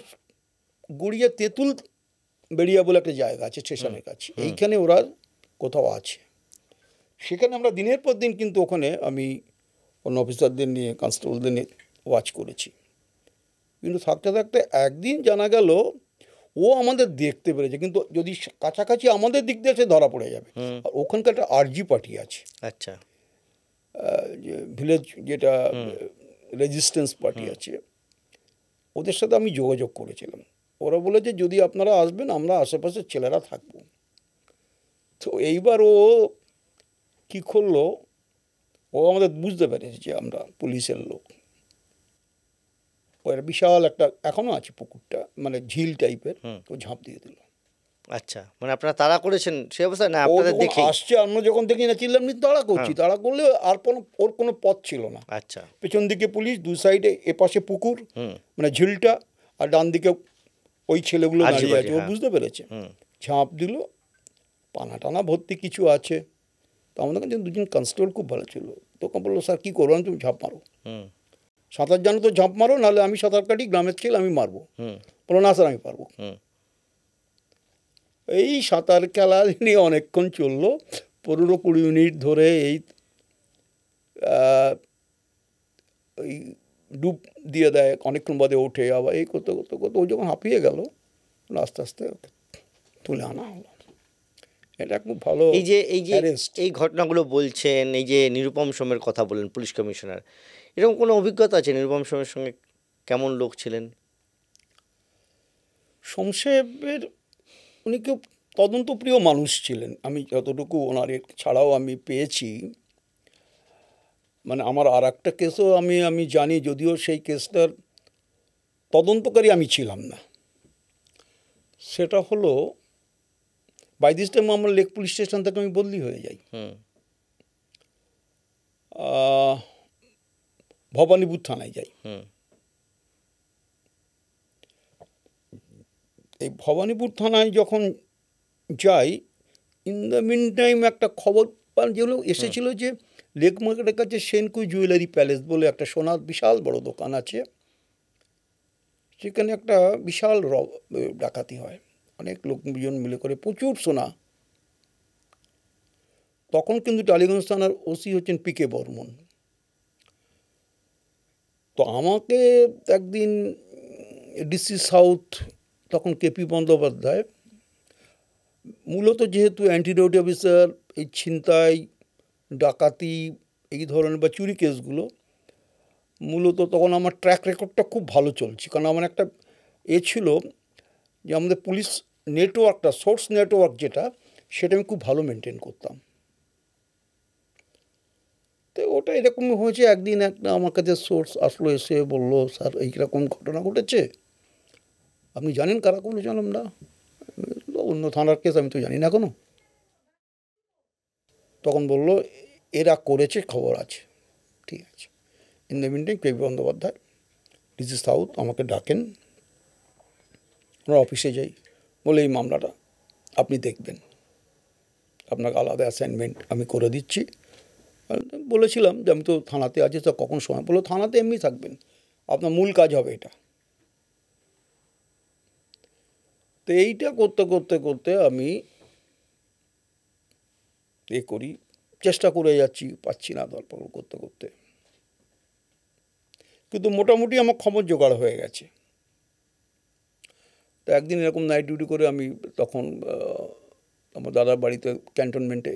গড়িয়া তেঁতুল বেড়িয়া বলে একটা জায়গা আছে স্টেশনের কাছে, এইখানে ওরা কোথাও আছে। সেখানে আমরা দিনের পর দিন কিন্তু ওখানে আমি অন্য অফিসারদের নিয়ে, কনস্টেবলদের নিয়ে ওয়াচ করেছি। কিন্তু থাকতে থাকতে একদিন জানা গেল ও আমাদের দেখতে পেরেছে, কিন্তু যদি কাছাকাছি আমাদের দিক দিয়ে সে ধরা পড়ে যাবে। আর ওখানকার একটা আরজি পার্টি আছে, আচ্ছা, ভিলেজ যেটা রেজিস্ট্যান্স পার্টি আছে, ওদের সাথে আমি যোগাযোগ করেছিলাম। ওরা বলেছে যদি আপনারা আসবেন আমরা আশেপাশের ছেলেরা থাকবো। তো এইবার ও কী করলো, ও আমাদের বুঝতে পেরেছে যে আমরা পুলিশের লোক। ওর বিশাল একটা এখনও আছে পুকুরটা, মানে ঝিল টাইপের, ও ঝাঁপ দিয়ে দিল। আচ্ছা, মানে আপনারা তাড়া করেছেন সে অবস্থায়? না, আপনাদের দেখে আসছে, আমরা যখন দেখি না চিল্লাম, তাড়া করছি, তাড়া করলে আর ওর কোনো পথ ছিল না। আচ্ছা, পেছন দিকে পুলিশ, দু সাইডে, এপাশে পুকুর মানে ঝিলটা, আর ডান দিকে ওই ছেলেগুলো দাঁড়িয়ে আছে। ও বুঝতে পেরেছে, ঝাঁপ দিল, পানা টানা ভর্তি কিছু আছে। তো আমাদের কাছে দুজন কনস্টেবল খুব ভালো ছিল, তখন বললো স্যার কী করবো? তুমি ঝাঁপ মারো, সাঁতার জানো তো ঝাঁপ মারো, নাহলে আমি সাঁতার কাটি, গ্রামের ছেলে আমি মারবো। বলো না স্যার আমি পারবো। এই সাঁতার খেলা নিয়ে অনেকক্ষণ চললো, 15-20 মিনিট ধরে। ওই ডুব দিয়ে দেয়, অনেকক্ষণ বাদে ওঠে, আবার এই করতে করতে করতে ও যখন হাঁপিয়ে গেল, আস্তে আস্তে ওকে তুলে আনা হলো। এটা খুব ভালো। এই ঘটনাগুলো বলছেন, এই যে নিরুপম সোমের কথা বলেন, পুলিশ কমিশনার, এরকম কোনো অভিজ্ঞতা আছে? নিরুপম সোমের সঙ্গে কেমন লোক ছিলেন? শমশের উনি কেউ তদন্তপ্রিয় মানুষ ছিলেন, আমি যতটুকু ওনার ছাড়াও আমি পেয়েছি। মানে আমার আর একটা কেসও আমি জানি, যদিও সেই কেসটার তদন্তকারী আমি ছিলাম না। সেটা হলো বাই দিস টাইম আমার লেক পুলিশ স্টেশন থেকে আমি বদলি হয়ে যাই, ভবানীপুর থানায় যাই। এই ভবানীপুর থানায় যখন যাই, ইন দ্য মিন টাইম একটা খবর যেগুলো এসেছিলো যে লেক মার্কেটের কাছে সেনকুই জুয়েলারি প্যালেস বলে একটা সোনার বিশাল বড় দোকান আছে, সেখানে একটা বিশাল ডাকাতি হয়, অনেক লোকজন মিলে করে, প্রচুর সোনা। তখন কিন্তু টালিগঞ্জ থানার ওসি হচ্ছেন পিকে বর্মন। তো আমাকে একদিন ডিসি সাউথ, তখন কেপি বন্দ্যোপাধ্যায়, মূলত যেহেতু অ্যান্টি রোড অফিসার, এই ছিনতাই, ডাকাতি, এই ধরনের বা চুরি কেসগুলো, মূলত তখন আমার ট্র্যাক রেকর্ডটা খুব ভালো চলছে, কারণ আমার একটা ছিল যে আমাদের পুলিশ নেটওয়ার্কটা, সোর্স নেটওয়ার্ক যেটা, সেটা আমি খুব ভালো মেনটেন করতাম। তো ওটা এরকমই হয়েছে। একদিন একটা আমার কাছে সোর্স আসলো, এসে বললো স্যার এইরকম ঘটনা ঘটেছে, আপনি জানেন কারা করলো? জানলাম না, অন্য থানার কেস, আমি তো জানি না কোনো। তখন বললো এরা করেছে, খবর আছে। ঠিক আছে। In the meantime KP Bandyopadhyay, DC south আমাকে ডাকেন, ওনার অফিসে যাই, বলে এই মামলাটা আপনি দেখবেন, আপনাকে আলাদা অ্যাসাইনমেন্ট আমি করে দিচ্ছি। আমি তো বলেছিলাম যে আমি তো থানাতে আছি, তো কখন সময়, বললো থানাতে এমনি থাকবেন, আপনার মূল কাজ হবে এটা। তো এইটা করতে করতে করতে আমি করি, চেষ্টা করে যাচ্ছি, পাচ্ছি না, তারপর করতে করতে কিন্তু মোটামুটি আমার খবর জোগাড় হয়ে গেছে। তো একদিন এরকম নাইট ডিউটি করে আমি তখন আমার দাদার বাড়িতে ক্যান্টনমেন্টে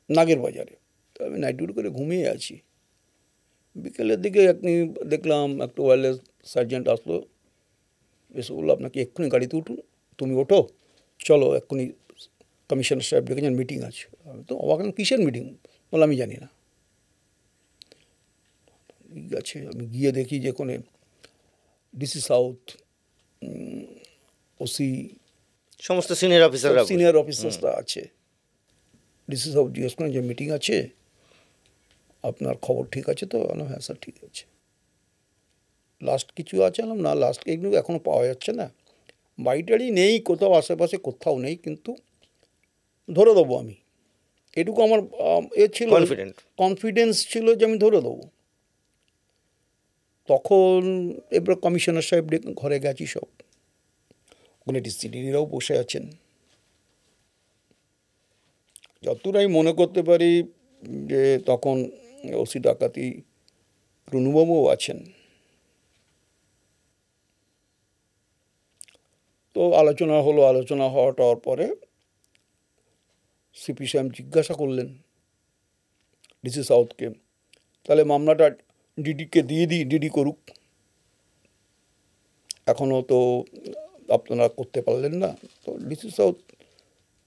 নাগের বাজারে, তো আমি নাইট ডিউটি করে ঘুমিয়ে আছি। বিকেলের দিকে দেখলাম একটা ওয়্যারলেস সার্জেন্ট আসলো, এসে বললো আপনাকে এক্ষুনি গাড়িতে উঠুন, তুমি ওঠো, চলো এক্ষুনি কমিশনার সাহেব ডেকেছেন, মিটিং আছে। আমি তো অবাক, কিসের মিটিং? বললাম আমি জানি না। ঠিক আছে, আমি গিয়ে দেখি যে ওখানে ডিসি সাউথ, ওসি, সমস্ত সিনিয়র অফিসাররা সিনিয়র অফিসার্সরা আছে। ডিসি সাউথ জিজ্ঞেস করেন যে মিটিং আছে, আপনার খবর ঠিক আছে তো? বললাম হ্যাঁ স্যার ঠিক আছে। লাস্ট কিছু আছে? বললাম না, লাস্ট এগুলো এখনও পাওয়া যাচ্ছে না, বাড়ি টাড়ি নেই কোথাও, আশেপাশে কোথাও নেই, কিন্তু ধরে দেবো আমি, এটুকু আমার ছিল, কনফিডেন্স ছিল যে আমি ধরে দেবো। তখন এবার কমিশনার সাহেব ঘরে গেছি, সব ওখানে ডিসিডিরাও বসে আছেন। যতটা আমি মনে করতে পারি যে তখন ওসি ডাকাতি রুনুবাবুও আছেন। তো আলোচনা হলো, আলোচনা হওয়ার পরে সিপি সাহেব জিজ্ঞাসা করলেন ডিসি সাউথকে, তাহলে মামলাটা ডিডিকে দিয়ে দিই, ডিডি করুক, এখনও তো আপনারা করতে পারলেন না। তো ডিসি সাউথ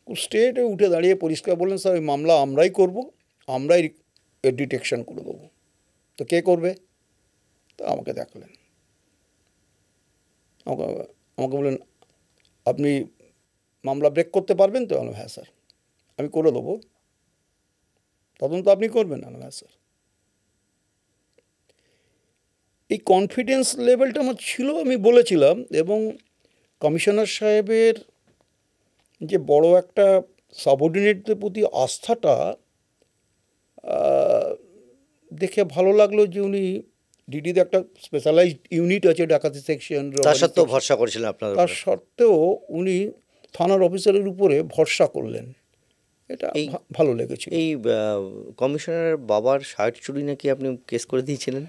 স্টেটে উঠে দাঁড়িয়ে পরিষ্কার বললেন, স্যার ওই মামলা আমরাই করব, আমরাই ডিটেকশন করে দেবো। তো কে করবে? তো আমাকে দেখলেন, আমাকে আমাকে বললেন আপনি মামলা ব্রেক করতে পারবেন তো? আমি হ্যাঁ স্যার, আমি করে দেবো। তদন্ত আপনি করবেন? না হ্যাঁ স্যার। এই কনফিডেন্স লেভেলটা আমার ছিল, আমি বলেছিলাম। এবং কমিশনার সাহেবের যে বড় একটা সাবঅর্ডিনেটদের প্রতি আস্থাটা দেখে ভালো লাগলো, যে উনি ডিডিতে একটা স্পেশালাইজড ইউনিট আছে, ডাকাতি সেকশন, তার সত্ত্বেও ভরসা করেছিলেন আপনাদের তার উপরে। সত্ত্বেও উনি থানার অফিসারের উপরে ভরসা করলেন, এটা ভালো লেগেছিল। এই কমিশনারের বাবার শার্ট চুরি নাকি আপনি কেস করে দিয়েছিলেন?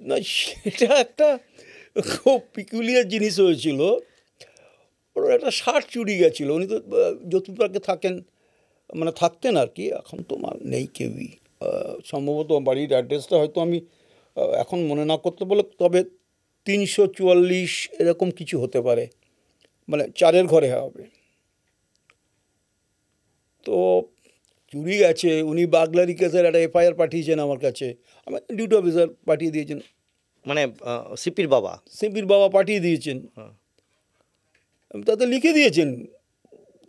না, সেটা একটা খুব পিকুলিয়ার জিনিস হয়েছিল। ওর একটা শার্ট চুরি গেছিলো। উনি তো যতীন পার্কে থাকেন, মানে থাকতেন আর কি, এখন তো নেই কেউই। সম্ভবত বাড়ির অ্যাড্রেসটা হয়তো আমি এখন মনে না করতে বলে, তবে 344 এরকম কিছু হতে পারে, মানে 4-এর ঘরে হবে। তো চুরি গেছে, উনি বাগলারি কেসের একটা এফআইআর পাঠিয়েছেন আমার কাছে, আমার ডিউটি অফিসার পাঠিয়ে দিয়েছেন, মানে সিপির বাবা? সিপির বাবা পাঠিয়ে দিয়েছেন, তাতে লিখে দিয়েছেন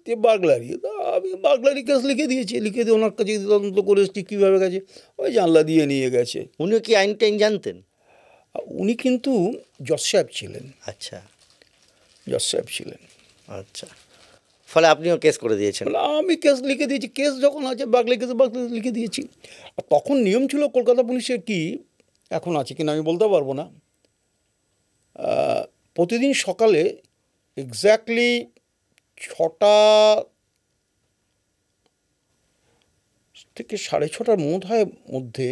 যে বাগলারি। আমি বাগলারি কেস লিখে দিয়েছি, লিখে দিয়ে ওনার কাছে তদন্ত করে এসেছি কীভাবে গেছে, ওই জানলা দিয়ে নিয়ে গেছে। উনিও কি আইন টাইন জানতেন? উনি কিন্তু জজ সাহেব ছিলেন। আচ্ছা, জজ সাহেব ছিলেন। আচ্ছা, ফলে আপনিও কেস করে দিয়েছেন? আমি কেস লিখে দিয়েছি, কেস যখন আছে বাগলা কেস, বাগলা লিখে দিয়েছি। আর তখন নিয়ম ছিল কলকাতা পুলিশের, কি এখন আছে কিনা আমি বলতে পারবো না, প্রতিদিন সকালে এক্স্যাক্টলি 6টা থেকে 6:30টার মধ্যে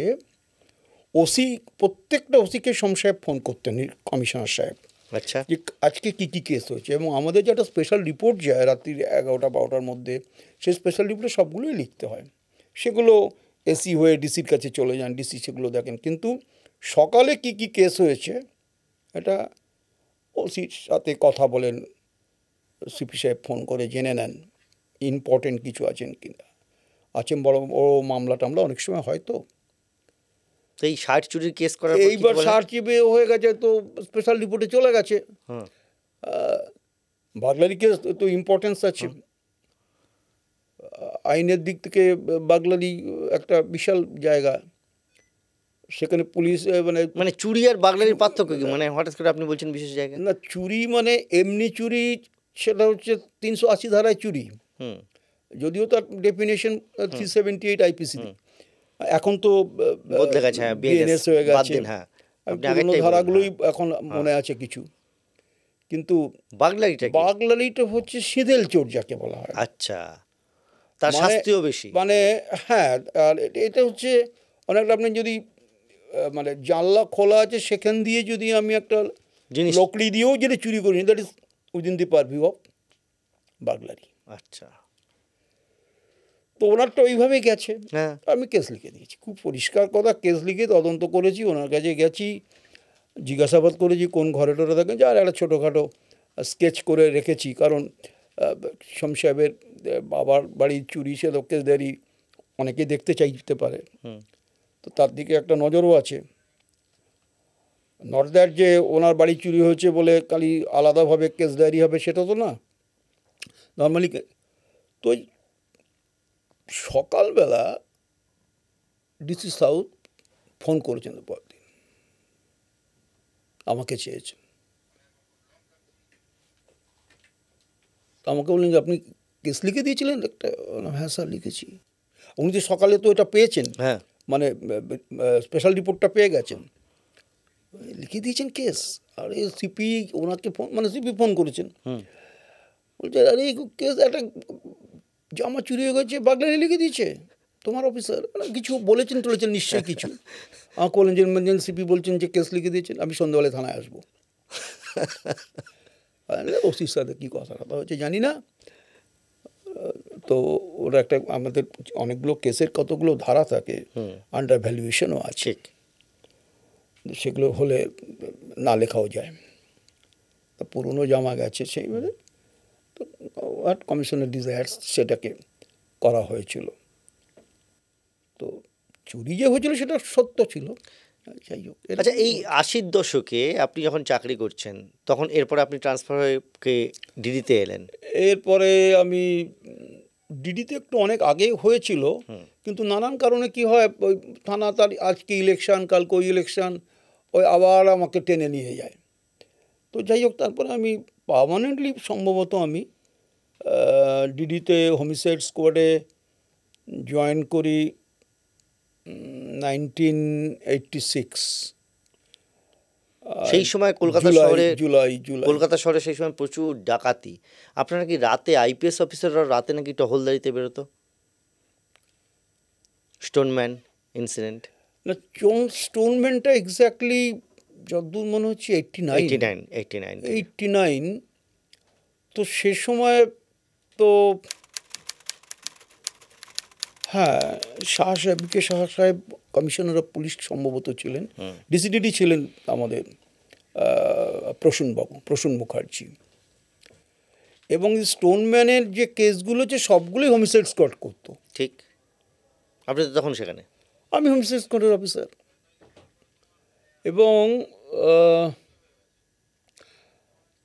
ওসি, প্রত্যেকটা ওসিকে সোম সাহেব ফোন করতেন, কমিশনার সাহেব। আচ্ছা, যে আজকে কী কী কেস হয়েছে, এবং আমাদের যে একটা স্পেশাল রিপোর্ট যায় রাত্রি 11টা-12টার মধ্যে, সেই স্পেশাল রিপোর্টে সবগুলোই লিখতে হয়। সেগুলো এসি হয়ে ডিসির কাছে চলে যান, ডিসি সেগুলো দেখেন। কিন্তু সকালে কী কী কেস হয়েছে এটা ওসির সাথে কথা বলেন, সিপি সাহেব ফোন করে জেনে নেন ইম্পর্টেন্ট কিছু আছেন কি না, আছেন বড় বড় মামলা টামলা অনেক সময় হয়তো। তো এই শার্ট চুরির কেস করার এইবার সার্চ হয়ে গেছে, তো স্পেশাল রিপোর্টে চলে গেছে। বাগলারি কেস তো ইম্পর্টেন্স আছে, আইনের দিক থেকে বাগলারি একটা বিশাল জায়গা। সেখানে পুলিশ মানে মানে চুরি আর বাগলারির পার্থক্য কি? মানে হঠাৎ করে আপনি বলছেন বিশেষ জায়গায়। না, চুরি মানে এমনি চুরি, সেটা হচ্ছে 380 ধারায় চুরি, হুম যদিও তার ডেফিনেশন 378 আইপিসি। এখন তো বদলে গেছে, হ্যাঁ, বিএনএস হয়ে বাদ গেছে। দিন, হ্যাঁ আমি আপনি পুরোনো আগেরটাই বলুন। ধারাগুলোই হ্যাঁ, এখন মনে আছে কিছু, কিন্তু বাগলারিটা কি? বাগলারিটা হচ্ছে সিঁদেল চোর যাকে বলা হয়। আচ্ছা, তার মানে শাস্তিও বেশি। মানে হ্যাঁ, আর এটা হচ্ছে অনেকটা, আপনি যদি মানে জানলা খোলা আছে সেখান দিয়ে যদি আমি একটা জিনিস। লকড়ি দিয়েও যদি চুরি করি, that is within the purview of burglary. আচ্ছা, তো ওনারটা ওইভাবেই গেছে। হ্যাঁ আমি কেস লিখে দিয়েছি, খুব পরিষ্কার কথা, কেস লিখে তদন্ত করেছি, ওনার কাছে গেছি, জিজ্ঞাসাবাদ করেছি কোন ঘরে টরে থাকেন, যার একটা ছোটোখাটো স্কেচ করে রেখেছি, কারণ শম সাহেবের বাবার বাড়ির চুরি, সে কেসদারি অনেকেই দেখতে চাইতে পারে, তো তার দিকে একটা নজরও আছে। নট দ্যাট যে ওনার বাড়ি চুরি হয়েছে বলে খালি আলাদাভাবে কেস ডায়েরি হবে, সেটা তো না। নর্মালি তো ওই সকালবেলা ডিসি সাউথ ফোন করেছেন পরদিন, আমাকে চেয়েছেন। আমাকে বললেন যে আপনি কেস লিখে দিয়েছিলেন একটা। হ্যাঁ স্যার লিখেছি। উনি যে সকালে তো এটা পেয়েছেন, হ্যাঁ মানে স্পেশাল রিপোর্টটা পেয়ে গেছেন, লিখে দিয়েছেন কেস। আর এই সিপি ওনাকে ফোন, মানে সিপি ফোন করেছেন, বলছে আরে এই কেস একটা জামা চুরি হয়ে গেছে, বাগলারি লিখে দিয়েছে তোমার অফিসার, মানে কিছু বলেছেন টলেছেন নিশ্চয়ই কিছু। আমাকে বললেন যে সিপি বলছেন যে কেস লিখে দিয়েছেন, আমি সন্ধ্যাবেলায় থানায় আসবো। ওসির সাথে কী কথা হচ্ছে জানি না। তো ওরা একটা, আমাদের অনেকগুলো কেসের কতগুলো ধারা থাকে, আন্ডার ভ্যালুয়েশনও আছে, সেগুলো হলে না লেখাও যায়। তা পুরনো জামা গেছে সেইভাবে, তো কমিশনের ডিজায়ার্স সেটাকে করা হয়েছিল। তো চুরি যে হয়েছিল সেটা সত্য ছিল, যাই হোক। আচ্ছা, এই 80-র দশকে আপনি যখন চাকরি করছেন, তখন এরপরে আপনি ট্রান্সফার হয়ে ডিডিতে এলেন। এরপরে আমি ডিডিতে একটু অনেক আগে হয়েছিল, কিন্তু নানান কারণে কি হয়, ওই থানা তার আজকে ইলেকশন, কালকে ওই ইলেকশন, ওই আবার আমাকে টেনে নিয়ে যায়। তো যাই হোক, তারপরে আমি পার্মানেন্টলি সম্ভবত আমি ডিডিতে হোমিসাইড স্কোয়াডে জয়েন করি 1986। সেই সময় কলকাতা শহরে, জুলাই কলকাতা শহরে সেই সময় প্রচুর ডাকাতি। আপনারা কি রাতে, আইপিএস অফিসাররা রাতে নাকি টহলদারিতে বেরোতো? Stoneman incident. না, স্টোনম্যানটা এক্স্যাক্টলি যতদূর মনে হচ্ছে 89। তো সে সময় তো হ্যাঁ, শাহ সাহেব, বিকে শাহ সাহেব কমিশনার অফ পুলিশ সম্ভবত ছিলেন, ডিসিডিডি ছিলেন আমাদের প্রসূন মুখার্জি। এবং স্টোনম্যানের যে কেসগুলো, যে সবগুলোই হোমিসাইড স্কোয়াড করতো। ঠিক, আপনি তো তখন সেখানে। আমি হোমিসাইড স্কোয়াডের অফিসার, এবং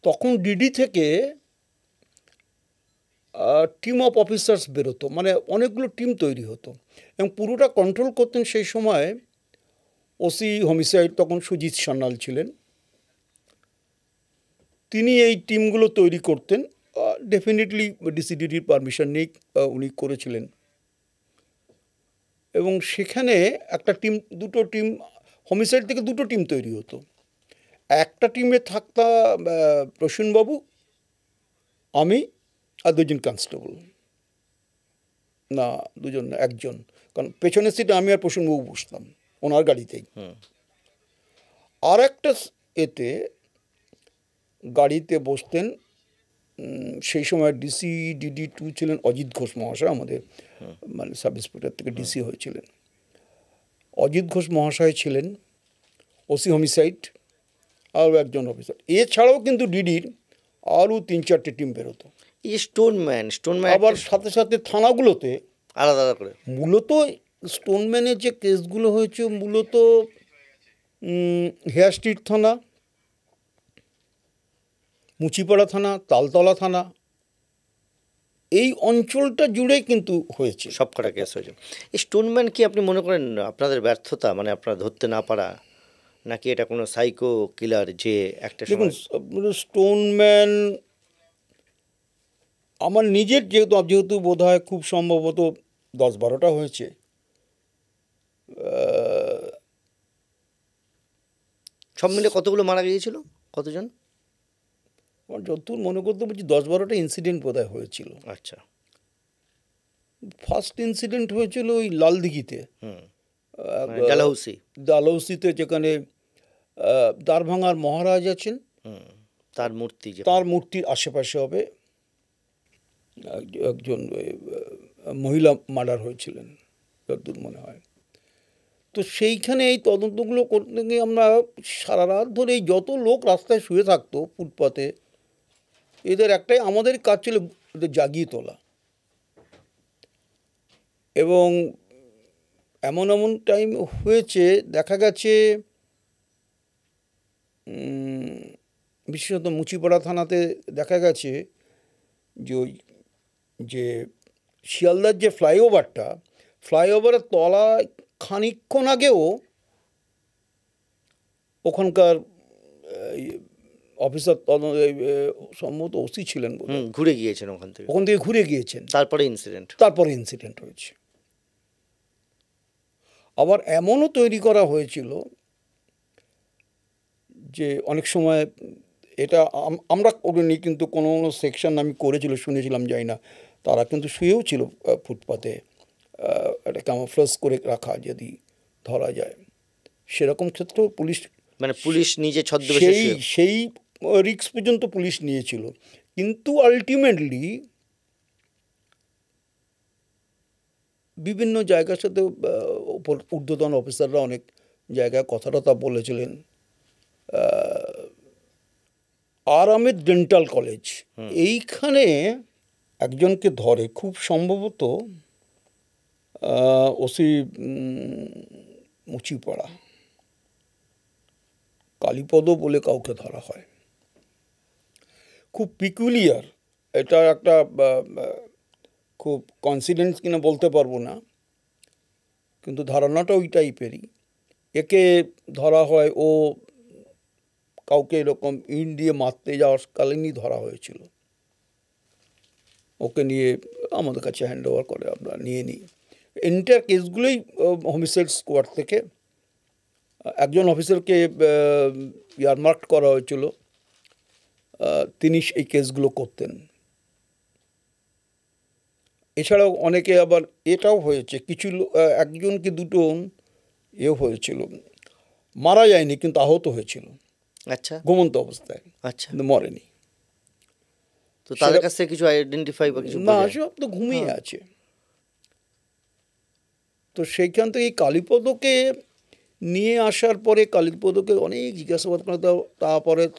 তখন ডিডি থেকে টিম অফ অফিসার্স বেরোতো, মানে অনেকগুলো টিম তৈরি হতো, এবং পুরোটা কন্ট্রোল করতেন সেই সময় ওসি হোমিসাইড, তখন সুজিত সান্যাল ছিলেন। তিনি এই টিমগুলো তৈরি করতেন, ডেফিনেটলি ডিসিডিডির পারমিশন নিয়ে উনি করেছিলেন। এবং সেখানে একটা টিম, দুটো টিম, হোমিসাইড থেকে দুটো টিম তৈরি হতো। একটা টিমে থাকতাম প্রসূনবাবু, আমি, আর দুজন কনস্টেবল, না দুজন না, একজন, কারণ পেছনের সিটে আমি আর প্রসূনবাবু বসতাম ওনার গাড়িতেই। আর একটা এতে গাড়িতে বসতেন সেই সময় ডিডি 2 ছিলেন অজিত ঘোষ মহাশয়, আমাদের মানে সাব ইন্সপেক্টর থেকে ডিসি হয়েছিলেন। অজিত ঘোষ মহাশয় ছিলেন, ওসি হোমিসাইড, আরও একজন অফিসার। এছাড়াও কিন্তু ডিডির আরও 3-4টে টিম বেরোতো। এই স্টোনম্যান আবার সাথে সাথে থানাগুলোতে আলাদা আলাদা করে। মূলত স্টোনম্যানের যে কেসগুলো হয়েছে, মূলত হেয়ার স্ট্রিট থানা, মুচিপাড়া থানা, তালতলা থানা, এই অঞ্চলটা জুড়ে কিন্তু হয়েছে। সব কটা কেস হয়েছে। এই স্টোনম্যান কি আপনি মনে করেন আপনাদের ব্যর্থতা, মানে আপনারা ধরতে না পারা, নাকি এটা কোনো সাইকো কিলার যে একটা দেখুন, সময় স্টোনম্যান আমার নিজের যেহেতু বোধ হয় খুব সম্ভবত 10-12টা হয়েছে। সব মিলে কতগুলো মারা গিয়েছিল, কতজন? আমার যতদূর মনে করতে পারছি 10-12টা ইনসিডেন্ট বোধহয় হয়েছিল। আচ্ছা। ফার্স্ট ইনসিডেন্ট হয়েছিল ওই লালদিঘিতে, মানে ডালহৌসি। ডালহৌসিতে, যেখানে দ্বারভাঙার মহারাজ আছেন, তার মূর্তি, যে তার মূর্তির আশেপাশে হবে একজন মহিলা মার্ডার হয়েছিলেন যতদূর মনে হয়। তো সেইখানে এই তদন্তগুলো করতে গিয়ে আমরা সারা রাত ধরে এই যত লোক রাস্তায় শুয়ে থাকতো ফুটপাতে, এদের একটাই আমাদের কাজ ছিল এদের জাগিয়ে তোলা। এবং এমন এমন টাইম হয়েছে, দেখা গেছে বিশেষত মুচিপাড়া থানাতে দেখা গেছে যে ওই যে শিয়ালদার যে ফ্লাইওভারের তলায় খানিকক্ষণ আগেও ওখানকার অফিসার সম্ভবত ওসি ছিলেন, ঘুরে গিয়েছেন ওখান থেকে ঘুরে গিয়েছেন। তারপরে ইনসিডেন্ট হয়েছে। আবার এমনও তৈরি করা হয়েছিল যে অনেক সময় এটা আমরা করিনি, কিন্তু কোনো সেকশন আমি করেছিল শুনেছিলাম, যাই না, তারা কিন্তু শুয়েও ছিল ফুটপাতে, এটা ক্যামোফ্লেজ করে রাখা যদি ধরা যায়। সেরকম ক্ষেত্রেও পুলিশ নিজে ছদ্মবেশে সেই রিস্ক পর্যন্ত পুলিশ নিয়েছিল। কিন্তু আলটিমেটলি বিভিন্ন জায়গার সাথে ঊর্ধ্বতন অফিসাররা অনেক জায়গায় কথাটা বলেছিলেন। আরামের ডেন্টাল কলেজ, এইখানে একজনকে ধরে, খুব সম্ভবত ওসি মুচিপাড়া কালীপদ বলে কাউকে ধরা হয়। খুব পিকুলিয়ার, এটা একটা খুব কনসিডেন্স কিনা বলতে পারবো না, কিন্তু ধারণাটা ওই টাইপেরই। একে ধরা হয়, ও কাউকে এরকম ইট দিয়ে মারতে যাওয়ার কালীনই ধরা হয়েছিল। ওকে নিয়ে আমাদের কাছে হ্যান্ড ওভার করে, আমরা নিয়ে নিই। এন্টার কেসগুলোই হোমিসাইড স্কোয়াড থেকে একজন অফিসারকে ইয়ারমার্ক করা হয়েছিল, তিনি এই কেসগুলো করতেন। এছাড়াও অনেকে, আবার এটাও হয়েছে, কিছু একজন কি দুজন হয়েছিল, মারা যায়নি কিন্তু আহত হয়েছিল। আচ্ছা। ঘুমন্ত অবস্থায়। আচ্ছা। কিন্তু মরেনি। তো তাদের কাছে কিছু আইডেন্টিফাই বা কিছু না, সব তো ঘুমিয়ে আছে। তো সেইখান থেকে কালীপদকে নিয়ে আসার পরে কালীপদকে অনেক জিজ্ঞাসাবাদ করে,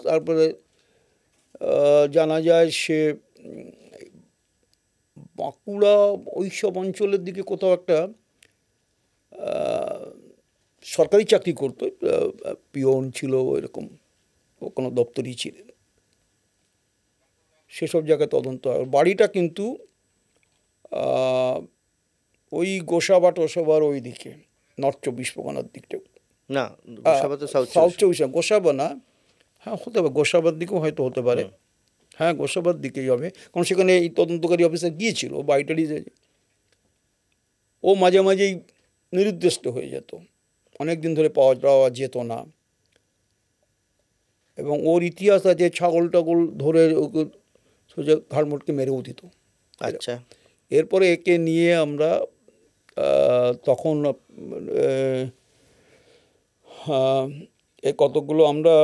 তারপরে জানা যায় সে বাঁকুড়া ওই সব অঞ্চলের দিকে কোথাও একটা সরকারি চাকরি করতো, পিওন ছিল এরকম, ও কোনো দপ্তরই ছিলেন। সেসব জায়গায় তদন্ত হয়। বাড়িটা কিন্তু ওই গোসাবা টোসাবার ওই দিকে, নর্থ 24 পরগনার দিকটা না, সাউথ 24, গোসাবা না, হ্যাঁ হতে পারে, গোসাবার দিকেও হয়তো হতে পারে, হ্যাঁ গোসাবার দিকেই হবে, কারণ সেখানে এই তদন্তকারী অফিসার গিয়েছিল। বাড়িটারই ও মাঝে মাঝেই নিরুদ্দেষ্ট হয়ে যেত, অনেক দিন ধরে পাওয়া যেত না। এবং ওর ইতিহাস আছে, ছাগল টাগল ধরে ওকে সোজা ঘাড়মোটকে মেরেও দিত। আচ্ছা। এরপরে একে নিয়ে আমরা তখন কতগুলো আমরা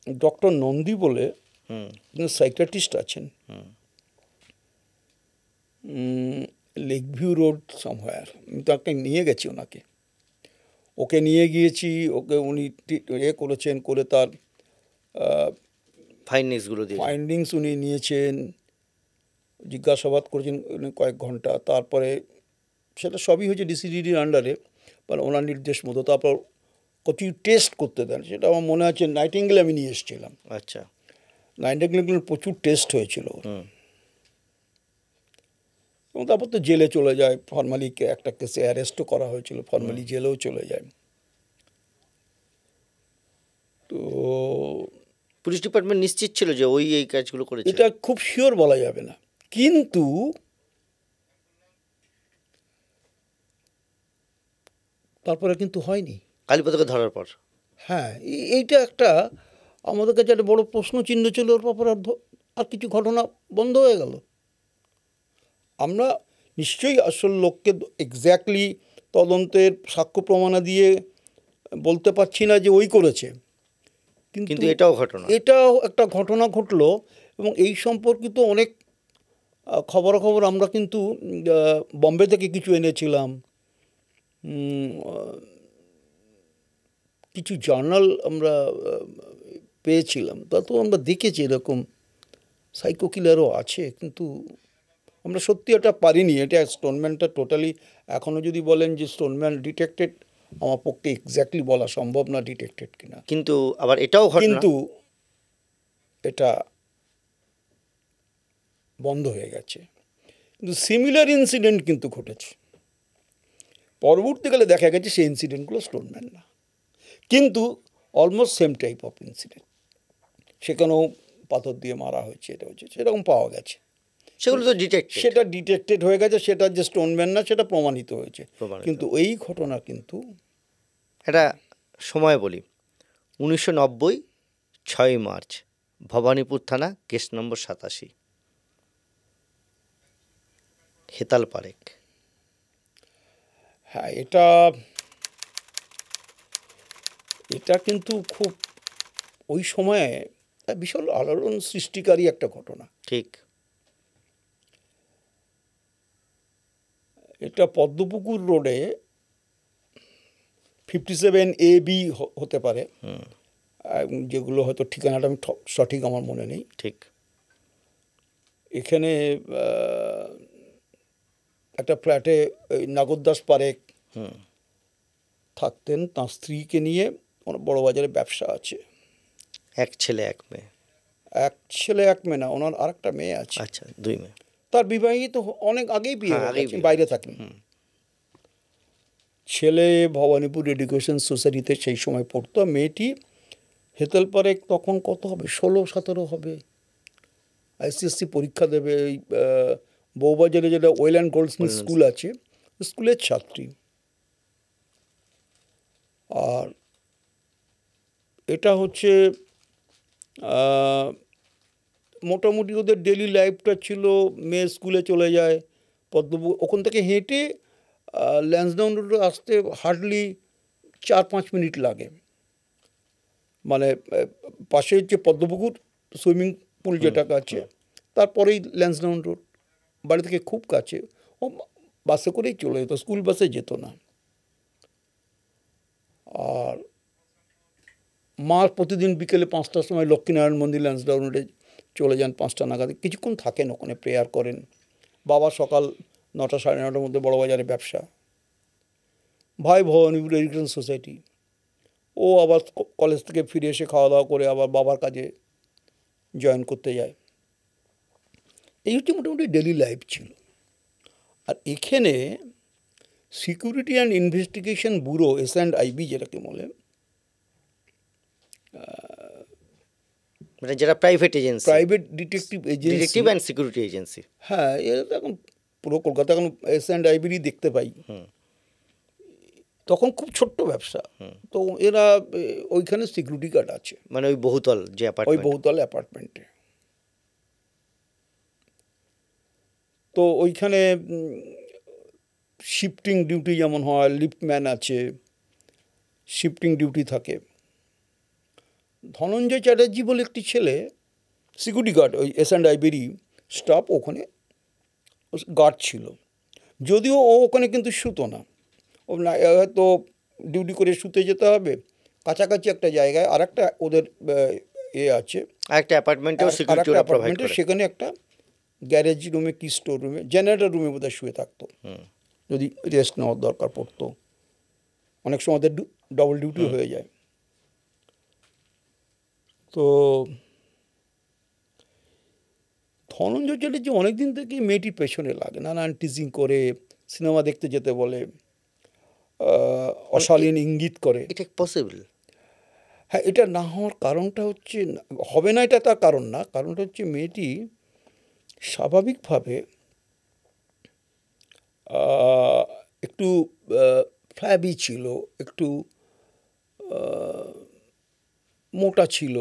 ডক্টর নন্দী বলে সাইকিয়াট্রিস্ট আছেন, লেক ভিউ রোড সামহায়ার, তাকে নিয়ে গেছি ওনাকে, ওকে নিয়ে গিয়েছি। ওকে উনি করেছেন, করে তার ফাইন্ডিংস উনি নিয়েছেন, জিজ্ঞাসাবাদ করেছেন কয়েক ঘন্টা। তারপরে সেটা সবই হয়েছে ডিসিডিডির আন্ডারে, মানে ওনার নির্দেশ মতো। তারপর কিছু টেস্ট করতে দেন, সেটা আমার মনে আছে নাইটিঙ্গেলে আমি নিয়ে এসেছিলাম। আচ্ছা। নাইটিঙ্গেলে প্রচুর টেস্ট হয়েছিল। এবং তারপর তো জেলে চলে যায়, ফর্মালি একটা কেসে অ্যারেস্টও করা হয়েছিল, ফর্মালি জেলেও চলে যায়। তো পুলিশ ডিপার্টমেন্ট নিশ্চিত ছিল যে ওই এই কাজগুলো করেছে? এটা খুব শিওর বলা যাবে না, কিন্তু তারপরে কিন্তু হয়নি কালীপদকে ধরার পর। হ্যাঁ, এইটা একটা আমাদের কাছে একটা বড় প্রশ্ন চিহ্ন ছিল। ওর ব্যাপারে আর কিছু ঘটনা বন্ধ হয়ে গেল। আমরা নিশ্চয়ই আসল লোককে এক্স্যাক্টলি তদন্তের সাক্ষ্য প্রমাণা দিয়ে বলতে পারছি না যে ওই করেছে, কিন্তু এটাও ঘটনা, এটাও একটা ঘটনা ঘটলো। এবং এই সম্পর্কিত অনেক খবরাখবর আমরা কিন্তু বম্বে থেকে কিছু এনেছিলাম, কিছু জার্নাল আমরা পেয়েছিলাম, তাতেও আমরা দেখেছি এরকম সাইকো কিলারও আছে। কিন্তু আমরা সত্যি এটা পারিনি। এটা স্টোনম্যানটা টোটালি এখনও যদি বলেন যে স্টোনম্যান ডিটেক্টেড, আমার পক্ষে এক্স্যাক্টলি বলা সম্ভব না ডিটেক্টেড কিনা। কিন্তু আবার এটাও ঘটনা, কিন্তু এটা বন্ধ হয়ে গেছে। কিন্তু সিমিলার ইনসিডেন্ট কিন্তু ঘটেছে। পরবর্তীকালে দেখা গেছে সেই ইনসিডেন্টগুলো স্টোনম্যান না, কিন্তু almost same type of incident. সেখানেও পাথর দিয়ে মারা হয়েছে, এটা হচ্ছে, সেরকম পাওয়া গেছে। সেগুলো তো ডিটেক্টেড, সেটা ডিটেক্টেড হয়ে গেছে, সেটা যে স্টোনম্যান না সেটা প্রমাণিত হয়েছে। কিন্তু এই ঘটনা কিন্তু একটা সময় বলি, 1990 6 মার্চ, ভবানীপুর থানা, কেস নম্বর 87, হেতাল পারেক। হ্যাঁ, এটা কিন্তু খুব ওই সময়ে বিশাল আলোড়ন সৃষ্টিকারী একটা ঘটনা। ঠিক, এটা পদ্মপুকুর রোডে 57AB হতে পারে, যেগুলো হয়তো ঠিকানাটা আমি সঠিক আমার মনে নেই। ঠিক, এখানে একটা ফ্ল্যাটে নাগরদাস পারেক থাকতেন, তাঁর স্ত্রীকে নিয়ে। ওনার বড় বাজারে ব্যবসা আছে। এক ছেলে এক মেয়ে। এক ছেলে এক মেয়ে না, ওনার আরেকটা মেয়ে আছে। আচ্ছা, 2 মেয়ে। তার বিবাহিত অনেক আগেই বিয়ে হয়ে আগেই গেছে, বিয়ে বাইরে থাকেন। ছেলে ভবানীপুর এডুকেশন সোসাইটিতে সেই সময় পড়তো। মেয়েটি হেতাল পারেক তখন কত হবে, 16-17 হবে। আইসিএসসি পরীক্ষা দেবে। ওই বউবাজারে যেটা ওয়েল অ্যান্ড গোল্ডস্মিথ স্কুল আছে, স্কুলের ছাত্রী। আর এটা হচ্ছে মোটামুটি ওদের ডেলি লাইফটা ছিল, মেয়ে স্কুলে চলে যায়, পদ্মপুকুর ওখান থেকে হেঁটে ল্যান্সডাউন রোডে আসতে হার্ডলি 4-5 মিনিট লাগে। মানে পাশে হচ্ছে পদ্মপুকুর সুইমিং পুল যেটা আছে, তারপরেই ল্যান্সডাউন রোড, বাড়ি থেকে খুব কাছে। ও বাসে করেই চলে যেত, স্কুল বাসে যেত না। আর মা প্রতিদিন বিকেলে 5টার সময় লক্ষ্মীনারায়ণ মন্দির ল্যান্সডাউন রোডে চলে যান 5টা নাগাদ, কিছুক্ষণ থাকেন ওখানে, প্রেয়ার করেন। বাবা সকাল 9টা 9:30টার মধ্যে বড়বাজারে ব্যবসা। ভাই ভবানীপুর এডুকেশন সোসাইটি। ও আবার কলেজ থেকে ফিরে এসে খাওয়া দাওয়া করে আবার বাবার কাজে জয়েন করতে যায়। এই হচ্ছে মোটামুটি ডেলি লাইফ ছিল। আর এখানে security and investigation bureau, S&IB যেটাকে বলে, মানে যেটা private agency, private detective agency, detective and security agency. হ্যাঁ, এরা তো এখন পুরো কলকাতা এখন S&IBরই দেখতে পাই। তখন খুব ছোট্ট ব্যবসা। তো এরা ওইখানে সিকিউরিটি গার্ড আছে, মানে ওই বহুতল যে ওই অ্যাপার্টমেন্ট, বহুতল অ্যাপার্টমেন্টে। তো ওইখানে শিফটিং ডিউটি যেমন হয়, লিফটম্যান আছে, শিফটিং ডিউটি থাকে। ধনঞ্জয় চ্যাটার্জি বলে একটি ছেলে, সিকিউরিটি গার্ড, ওই S&IBরই স্টাফ, ওখানে গার্ড ছিল। যদিও ও ওখানে কিন্তু শুতো না, ও না হয়তো ডিউটি করে শুতে যেতে হবে। কাছাকাছি একটা জায়গায় আর একটা ওদের আছে, আরেকটা অ্যাপার্টমেন্টেও সিকিউরিটি ওরা প্রোভাইড করে। সেখানে একটা গ্যারেজ রুমে কি স্টোর রুমে, জেনারেটর রুমে বোধহয় শুয়ে থাকতো যদি রেস্ট নেওয়ার দরকার পড়তো। অনেক সময় ওদের ডবল ডিউটি হয়ে যায়। তো ধনঞ্জয় চ্যাটার্জি অনেকদিন থেকে মেয়েটির পেছনে লাগে, নানান টিজিং করে, সিনেমা দেখতে যেতে বলে, অশালীন ইঙ্গিত করে। এটা পসিবল? হ্যাঁ, এটা না হওয়ার কারণটা হচ্ছে, হবে না এটা তার কারণ না, কারণটা হচ্ছে মেয়েটি স্বাভাবিকভাবে একটু ফ্ল্যাবি ছিল, একটু মোটা ছিল,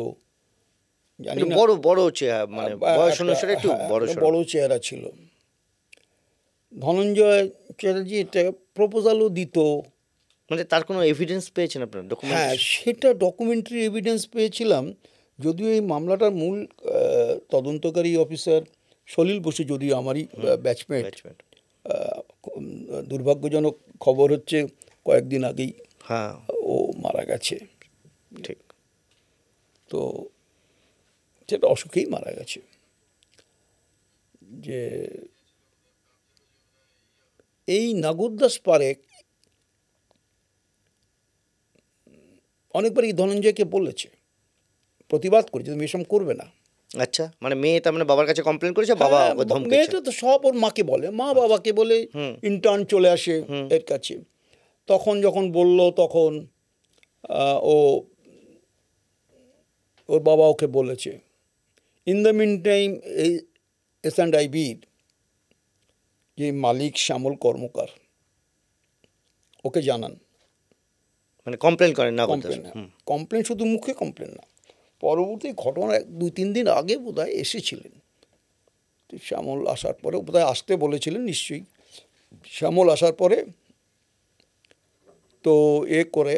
জানি না, বড় বড় চেহারা, মানে বয়স অনুসারে একটু বড় সড়ো। বড় চেহারা ছিল। ধনঞ্জয় চ্যাটার্জি এটা প্রপোজালও দিত। মানে তার কোনো এভিডেন্স পেয়েছেন আপনার, হ্যাঁ, ডকুমেন্টেশন? সেটা ডকুমেন্টারি এভিডেন্স পেয়েছিলাম, যদিও এই মামলাটার মূল তদন্তকারী অফিসার সলিল বসু, যদিও আমারই ব্যাচমেট। দুর্ভাগ্যজনক খবর হচ্ছে কয়েকদিন আগেই হ্যাঁ, ও মারা গেছে। ঠিক। তো সেটা অসুখেই মারা গেছে। যে এই নাগরদাস পারেখ অনেকবার এই ধনঞ্জয়কে বলেছে, প্রতিবাদ করেছে, তুমি এসব করবে না। আচ্ছা, মানে মেয়ে তার মানে বাবার কাছে কমপ্লেন করেছে, বাবা হ্যাঁ, ওকে ধমকেছে? মেয়েটা তো সব ওর মাকে বলে, মা বাবাকে বলে, ইন্টার্ন চলে আসে এর কাছে। তখন যখন বলল, তখন ও ওর বাবা ওকে বলেছে। ইন দ্য মিন টাইম এই S&IB-র যে মালিক শ্যামল কর্মকার ওকে জানান, মানে কমপ্লেন করেন না? কমপ্লেন শুধু মুখে কমপ্লেন না, পরবর্তী ঘটনা 2-3 দিন আগে বোধহয় এসেছিলেন। তো শ্যামল আসার পরে বোধহয় আসতে বলেছিলেন নিশ্চয়ই। শ্যামল আসার পরে তো করে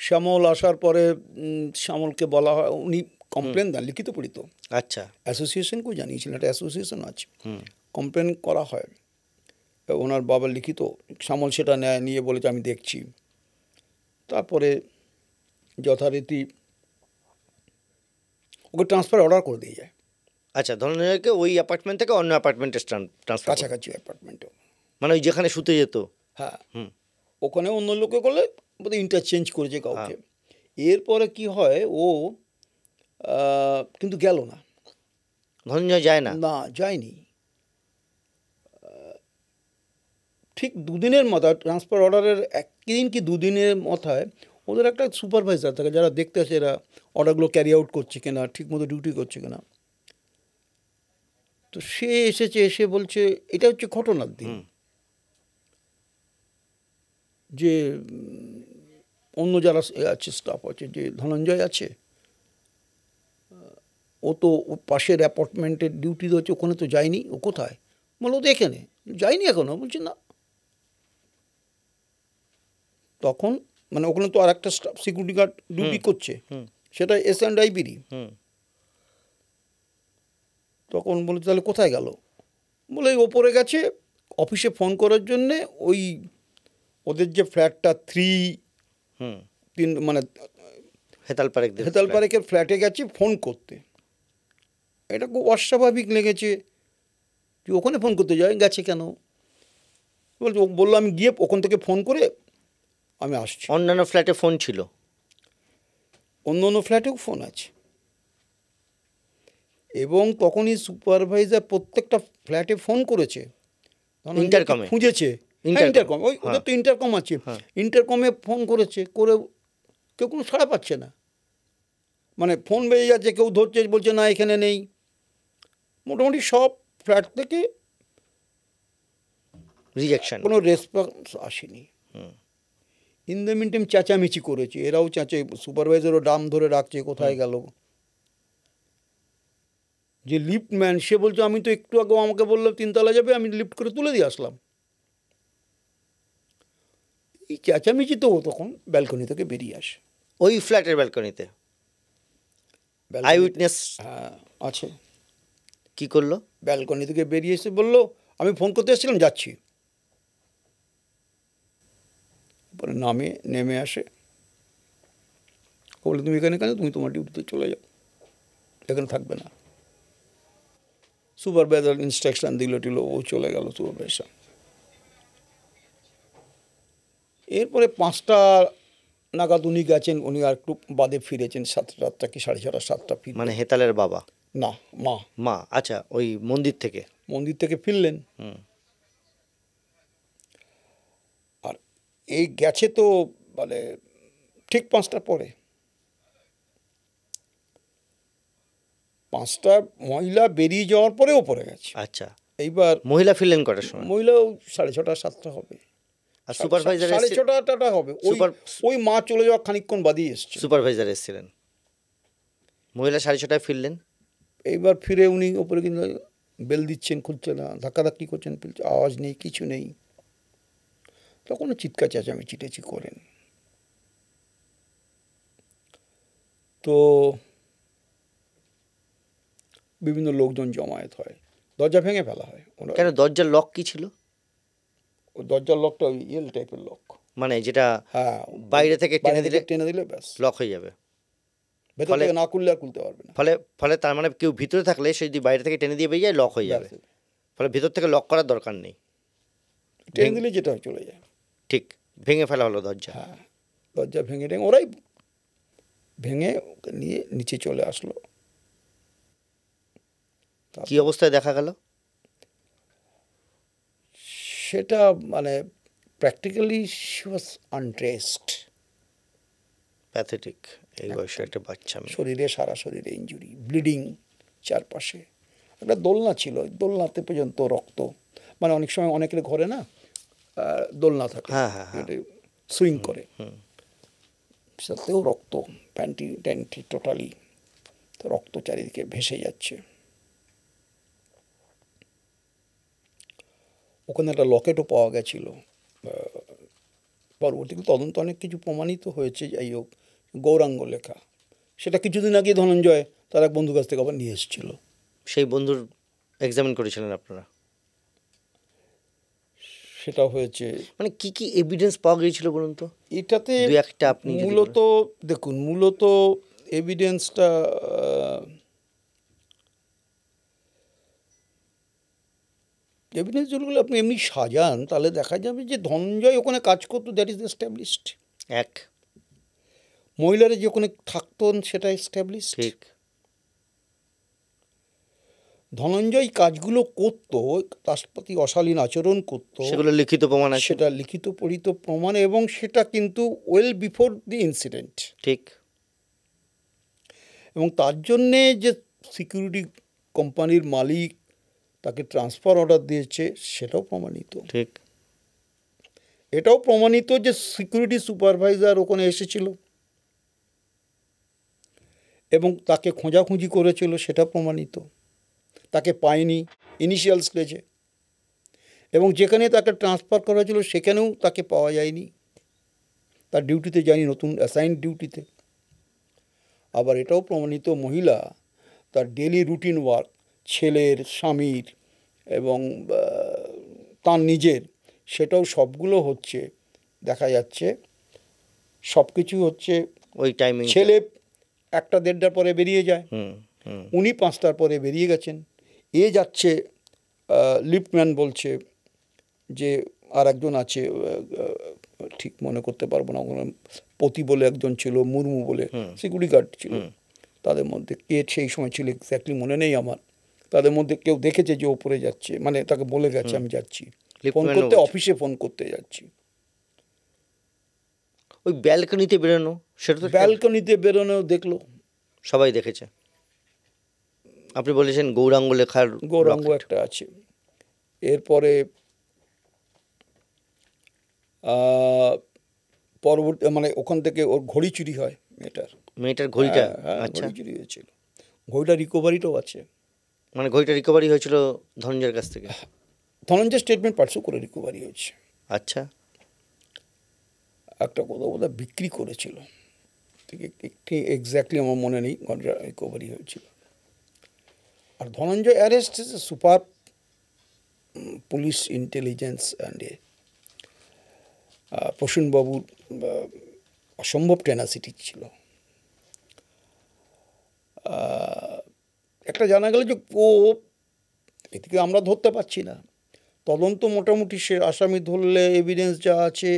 শ্যামল আসার পরে শ্যামলকে বলা হয়, উনি কমপ্লেন দেন, লিখিত পড়িত। আচ্ছা, অ্যাসোসিয়েশনকেও জানিয়েছিলেন, একটা অ্যাসোসিয়েশন আছে, কমপ্লেন করা হয়, ওনার বাবা লিখিত। শ্যামল সেটা নিয়ে বলেছে আমি দেখছি। তারপরে যথারীতি ওকে ট্রান্সফার অর্ডার করে দিয়ে যায়। আচ্ছা, ধনঞ্জয়কে ওই অ্যাপার্টমেন্ট থেকে অন্য অ্যাপার্টমেন্টে ট্রান্সফার, কাছাকাছি অ্যাপার্টমেন্টেও, মানে ওই যেখানে শুতে যেত। হ্যাঁ, ওখানে অন্য লোকে করলে বোধহয় ইন্টারচেঞ্জ করেছে কাউকে। এরপরে কি হয়, ও কিন্তু গেল না, ধনঞ্জয় যায় না? না, যায়নি। ঠিক 2 দিনের মাথায়, ট্রান্সফার অর্ডারের একদিন কি 2 দিনের মাথায় ওদের একটা সুপারভাইজার থাকে, যারা দেখতে আসে এরা অর্ডারগুলো ক্যারি আউট করছে কিনা, ঠিকমতো ডিউটি করছে কিনা। তো সে এসেছে, এসে বলছে, এটা হচ্ছে ঘটনার দিন, যে অন্য যারা আছে স্টাফ আছে, যে ধনঞ্জয় আছে, ও তো পাশের অ্যাপার্টমেন্টের ডিউটি হচ্ছে, ওখানে তো যায়নি, ও কোথায়? বলো তো এখানে যায়নি এখনো। বলছি না। তখন মানে ওখানে তো আর একটা স্টাফ সিকিউরিটি গার্ড ডিউটি করছে, সেটা S&IB-রই। তখন বলে তাহলে কোথায় গেল? বলে ওপরে গেছে অফিসে ফোন করার জন্যে, ওই ওদের যে ফ্ল্যাটটা 3 মানে হেতাল পারেখের ফ্ল্যাটে গেছে ফোন করতে। এটা খুব অস্বাভাবিক লেগেছে যে ওখানে ফোন করতে যায়, গেছে কেন? বললো আমি গিয়ে ওখান থেকে ফোন করে আমি আসছি। অন্যান্য ফ্ল্যাটে ফোন ছিল? অন্য অন্য ফ্ল্যাটেও ফোন আছে, এবং তখনই সুপারভাইজার প্রত্যেকটা ফ্ল্যাটে ফোন করেছে, ইন্টারকমে খুঁজেছে। ইন্টারকম, ওই ওদের তো ইন্টারকম আছে, ইন্টারকমে ফোন করেছে, করে কেউ কোনো সাড়া পাচ্ছে না। মানে ফোন বেজে যাচ্ছে, কেউ ধরছে, বলছে না এখানে নেই। মোটামুটি সব ফ্ল্যাট থেকে রিজেকশন, কোনো রেসপন্স আসেনি। ইন দ্য মিন টাইম চেঁচামেচি করেছে, এরাও চেঁচে, সুপারভাইজারও ডাম ধরে রাখছে কোথায় গেল। যে লিফটম্যান, সে বলছে আমি তো একটু আগে আমাকে বললো 3 তলা যাবে, আমি লিফট করে তুলে দিয়ে আসলাম। এই চেঁচামেচি তো তখন ব্যালকনি থেকে বেরিয়ে আসে, ওই ফ্ল্যাটের ব্যালকনিতে। আই উইটনেস আছে। কি করলো? ব্যালকনি থেকে বেরিয়ে এসে বললো আমি ফোন করতে এসেছিলাম, যাচ্ছি। পরে নেমে আসে, বলে তুমি এখানে কেন? তুমি তোমার ডিউটিতে চলে যাও, এখানে থাকবে না। সুপারভাইজার ইনস্ট্রাকশন দিল, ও চলে গেল সুপারভাইজার। এরপরে 5টা নাগাদ উনি গেছেন, উনি আর একটু বাদে ফিরেছেন 7টা কি 6:30 7টা ফিরে। মানে হেতালের বাবা? না, মা মা, আচ্ছা, ওই মন্দির থেকে। মন্দির থেকে ফিরলেন। হুম। আর এই গেছে তো মানে ঠিক 5টার পরে। 5টা মহিলা বেরিয়ে যাওয়ার পরেও পড়ে গেছে। আচ্ছা, এইবার মহিলা ফিরলেন কটার সময়? মহিলাও 6:30 7টা হবে, আর সুপারভাইজার 6:30টা হবে। ওই ওই মা চলে যাওয়া খানিকক্ষণ বাদেই এসছে। সুপারভাইজার এসেছিলেন, মহিলা 6:30টায় ফিরলেন। এইবার ফিরে উনি ওপরে কিন্তু বেল দিচ্ছেন, খুলছে না, ধাক্কাধাক্কি করছেন, আওয়াজ নেই, কিছু নেই। তখন চিৎকার চেঁচামেচি টেচি করেন। তো বিভিন্ন লোকজন জমায়েত হয়, দরজা ভেঙে ফেলা হয়। কেন, দরজার লক কি ছিল? ওই দরজার লকটা ওই ইয়েল টাইপের লক, মানে যেটা হ্যাঁ, বাইরে থেকে টেনে দিলে ব্যাস লক হয়ে যাবে, ভেতর থেকে না খুললে আর খুলতে পারবে না। ফলে ফলে তার মানে কেউ ভিতরে থাকলে সে যদি বাইরে থেকে টেনে দিয়ে বেরিয়ে যায় লক হয়ে যাবে, ফলে ভিতর থেকে লক করার দরকার নেই, টেনে দিলে যেটা হয় চলে যায়। ঠিক, ভেঙে ফেলা হলো দরজা। হ্যাঁ, দরজা ভেঙে টেঙে ওরাই ভেঙে ওকে নিয়ে নিচে চলে আসলো। কি অবস্থায় দেখা গেল সেটা মানে প্র্যাকটিক্যালি শি ওয়াজ আনড্রেসড। প্যাথেটিক, এই বয়সে একটা বাচ্চা মেয়ে। শরীরে, সারা শরীরে ইনজুরি, ব্লিডিং চারপাশে। একটা দোলনা ছিল, দোলনাতে পর্যন্ত রক্ত। মানে অনেক সময় অনেকের ঘরে না দোলনা থাকে, সুইং করে, সাথেও রক্ত, প্যান্টি ট্যান্টি টোটালি রক্ত চারিদিকে ভেসে যাচ্ছে। ওখানে একটা লকেটও পাওয়া গেছিল। পরবর্তীতে তদন্ত অনেক কিছু প্রমাণিত হয়েছে। যাই হোক, গৌরাঙ্গ লেখা, সেটা কিছুদিন আগে ধনঞ্জয় তার এক বন্ধুর কাছ থেকে আবার নিয়ে এসেছিল। সেই বন্ধুর এক্সামিন করেছিলেন আপনারা? সেটা হয়েছে। মানে কি কি এভিডেন্স পাওয়া গিয়েছিল বলুন তো? এটাতে একটা আপনি মূলত দেখুন, মূলত এভিডেন্সটা এভিডেন্স যেগুলো আপনি এমনি সাজান তাহলে দেখা যাবে যে ধনঞ্জয় ওখানে কাজ করতো, দ্যাট ইজ এস্টাবলিশড। এক, মহিলারা যে ওখানে থাকতেন সেটা এস্টাবলিশড। ঠিক। ধনঞ্জয় কাজগুলো করতো, তার প্রতি অশালীন আচরণ করতো, সেগুলো লিখিত প্রমাণ আছে। সেটা লিখিত পড়িত প্রমাণ, এবং সেটা কিন্তু ওয়েল বিফোর দি ইনসিডেন্ট। ঠিক। এবং তার জন্যে যে সিকিউরিটি কোম্পানির মালিক তাকে ট্রান্সফার অর্ডার দিয়েছে সেটাও প্রমাণিত। ঠিক। এটাও প্রমাণিত যে সিকিউরিটি সুপারভাইজার ওখানে এসেছিল এবং তাকে খোঁজাখুঁজি করেছিল, সেটা প্রমাণিত। তাকে পায়নি ইনিশিয়াল স্টেজে, এবং যেখানে তাকে ট্রান্সফার করা হয়েছিল সেখানেও তাকে পাওয়া যায়নি, তার ডিউটিতে যায়নি, নতুন অ্যাসাইন ডিউটিতে। আবার এটাও প্রমাণিত মহিলা তার ডেলি রুটিন ওয়ার্ক, ছেলের, স্বামীর এবং তার নিজের, সেটাও সবগুলো হচ্ছে, দেখা যাচ্ছে সব কিছু হচ্ছে ওই টাইমিং। ছেলে 1টা 1:30টার পরে বেরিয়ে যায়, উনি 5টার পরে বেরিয়ে গেছেন। এ যাচ্ছে, লিফটম্যান বলছে যে আর একজন আছে, ঠিক মনে করতে পারবো না, পতি বলে একজন ছিল, মুর্মু বলে সিকিউরিটি গার্ড ছিল, তাদের মধ্যে কে সেই সময় ছিল এক্স্যাক্টলি মনে নেই আমার। তাদের মধ্যে কেউ দেখেছে যে ওপরে যাচ্ছে, মানে তাকে বলে গেছে আমি যাচ্ছি, ফোন করতে, অফিসে ফোন করতে যাচ্ছি। ওই ব্যালকনিতে বেরোনো, সেটা তো ব্যালকনিতে বেরোনো দেখলো, সবাই দেখেছে। আপনি বলেছেন গৌরাঙ্গ লেখার, গৌরাঙ্গ একটা আছে। এরপরে পরবর্তী মানে ওখান থেকে ওর ঘড়ি চুরি হয়, মেয়েটার ঘড়িটা। আচ্ছা, ঘড়ি চুরি হয়েছিল, ঘড়িটা রিকভারিটাও আছে। মানে ঘড়িটা রিকভারি হয়েছিল ধনঞ্জয়ের কাছ থেকে? ধনঞ্জয় স্টেটমেন্ট পার্সও করে রিকভারি হয়েছে। আচ্ছা। একটা কোথাও বোধহয় বিক্রি করেছিল, ঠিক এক্স্যাক্টলি আমার মনে নেই, ঘড়িটা রিকভারি হয়েছিল। আর Dhananjay arrest is a super police intelligence and প্রসূনবাবুর অসম্ভব টেনাসিটি ছিল। একটা জানা গেল যে ও, এদিকে আমরা ধরতে পারছি না, তদন্ত মোটামুটি সে আসামি ধরলে এভিডেন্স যা আছে,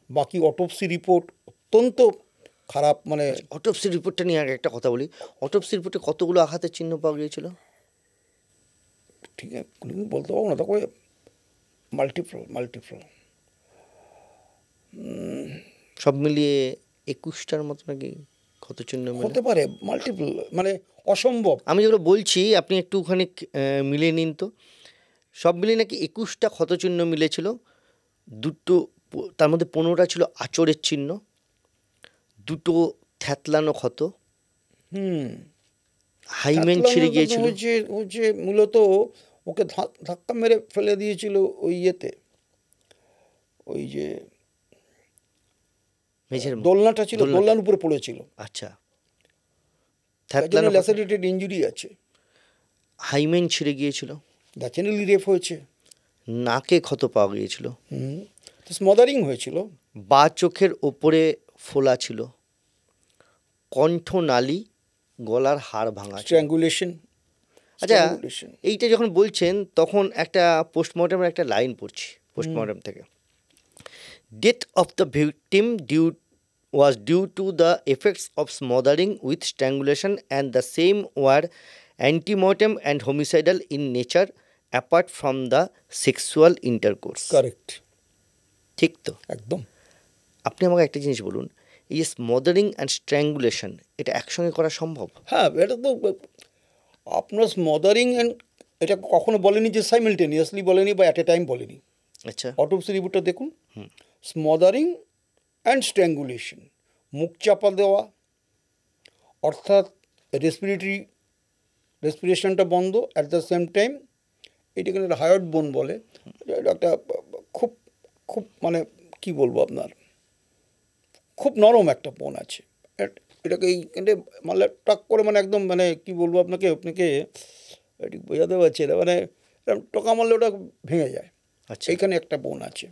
বাকি অটোপসি রিপোর্ট অত্যন্ত খারাপ, মানে অটোপসি রিপোর্টটা নিয়ে আগে একটা কথা বলি, অটোপসি রিপোর্টে কতগুলো আঘাতের চিহ্ন পাওয়া গিয়েছিল? ঠিক আছে বলতে পারবো না, তবে মাল্টিপল সব মিলিয়ে 21টার মতো নাকি ক্ষতচিহ্ন মেলে? হতে পারে, মাল্টিপল, মানে অসম্ভব। আমি যেগুলো বলছি আপনি একটুখানি মিলিয়ে নিন তো। সব মিলিয়ে নাকি 21টা ক্ষতচিহ্ন মিলেছিল। দুটো তার মধ্যে 15টা ছিল আঁচড়ের চিহ্ন, দুটো থ্যাতলানো ক্ষত, হাইমেন ছিঁড়ে গিয়েছিল। হচ্ছে মূলত ওকে ধাক্কা মেরে ফেলে দিয়েছিল ওই ইয়েতে, ওই যে মেঝের দোলনাটা ছিল, দোলনার উপরে পড়েছিল, আচ্ছা, তার জন্য ল্যাসারেটেড ইনজুরি আছে। হাইমেন ছিঁড়ে গিয়েছিল, ভ্যাচেনালি রেপ হয়েছে, নাকে ক্ষত পাওয়া গিয়েছিল, স্মদারিং হয়েছিল, বা চোখের ওপরে ফোলা ছিল, কণ্ঠনালী, গলার হাড় ভাঙা ছিল। স্ট্র্যাঙ্গুলেশন। আচ্ছা, এইটা যখন বলছেন তখন একটা পোস্টমর্টমের একটা লাইন পড়ছি পোস্টমর্টম থেকে। Death of the victim was due to the effects of smothering with strangulation and the same were antemortem and homicidal in nature apart from the sexual intercourse. Correct, ঠিক তো? একদম। আপনি আমাকে একটা জিনিস বলুন, এই যে স্মদারিং অ্যান্ড স্ট্র্যাঙ্গুলেশন এটা একসঙ্গে করা সম্ভব? হ্যাঁ, এটা তো আপনার স্মদারিং অ্যান্ড, এটা কখনো বলেনি যে সাইমেলটেনিয়াসলি বলেনি বা অ্যাট এ টাইম বলেনি। আচ্ছা, অটোপসি রিপোর্টটা দেখুন, স্মদারিং অ্যান্ড স্ট্র্যাঙ্গুলেশন, মুখ চাপা দেওয়া, অর্থাৎ রেসপিরেশনটা বন্ধ, অ্যাট দ্য সেম টাইম এটাকে একটা হায়ার্ড বোন বলে, একটা খুব খুব মানে কি বলবো আপনার, খুব নরম একটা বোন আছে, এটাকে এইখানে মারলে টাক করে, মানে একদম, মানে কি বলবো আপনাকে এটি বোঝাতে পারছি না, মানে টোকা মারলে ওটা ভেঙে যায়। আচ্ছা, এইখানে একটা বোন আছে,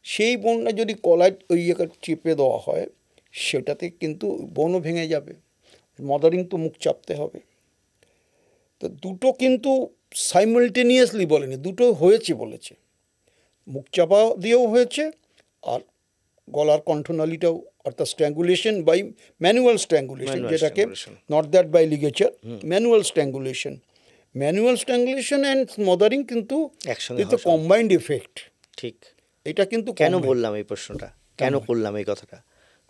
সেই বোনটা যদি কলায় ওই চেপে দেওয়া হয় সেটাতে কিন্তু বোনও ভেঙে যাবে। মদারিং তো মুখ চাপতে হবে। তো দুটো কিন্তু সাইমালটেনিয়াসলি বলেনি, দুটো হয়েছে বলেছে, মুখ চাপা দিয়েও হয়েছে আর গলার কণ্ঠনালীটাও, অর্থাৎ স্ট্র্যাঙ্গুলেশন বাই ম্যানুয়াল স্ট্র্যাঙ্গুলেশন, যেটাকে not that by ligature, manual strangulation and smothering কিন্তু একসঙ্গে কম্বাইন্ড এফেক্ট। ঠিক। এটা কিন্তু কেন বললাম এই প্রশ্নটা, কেন করলাম এই কথাটা?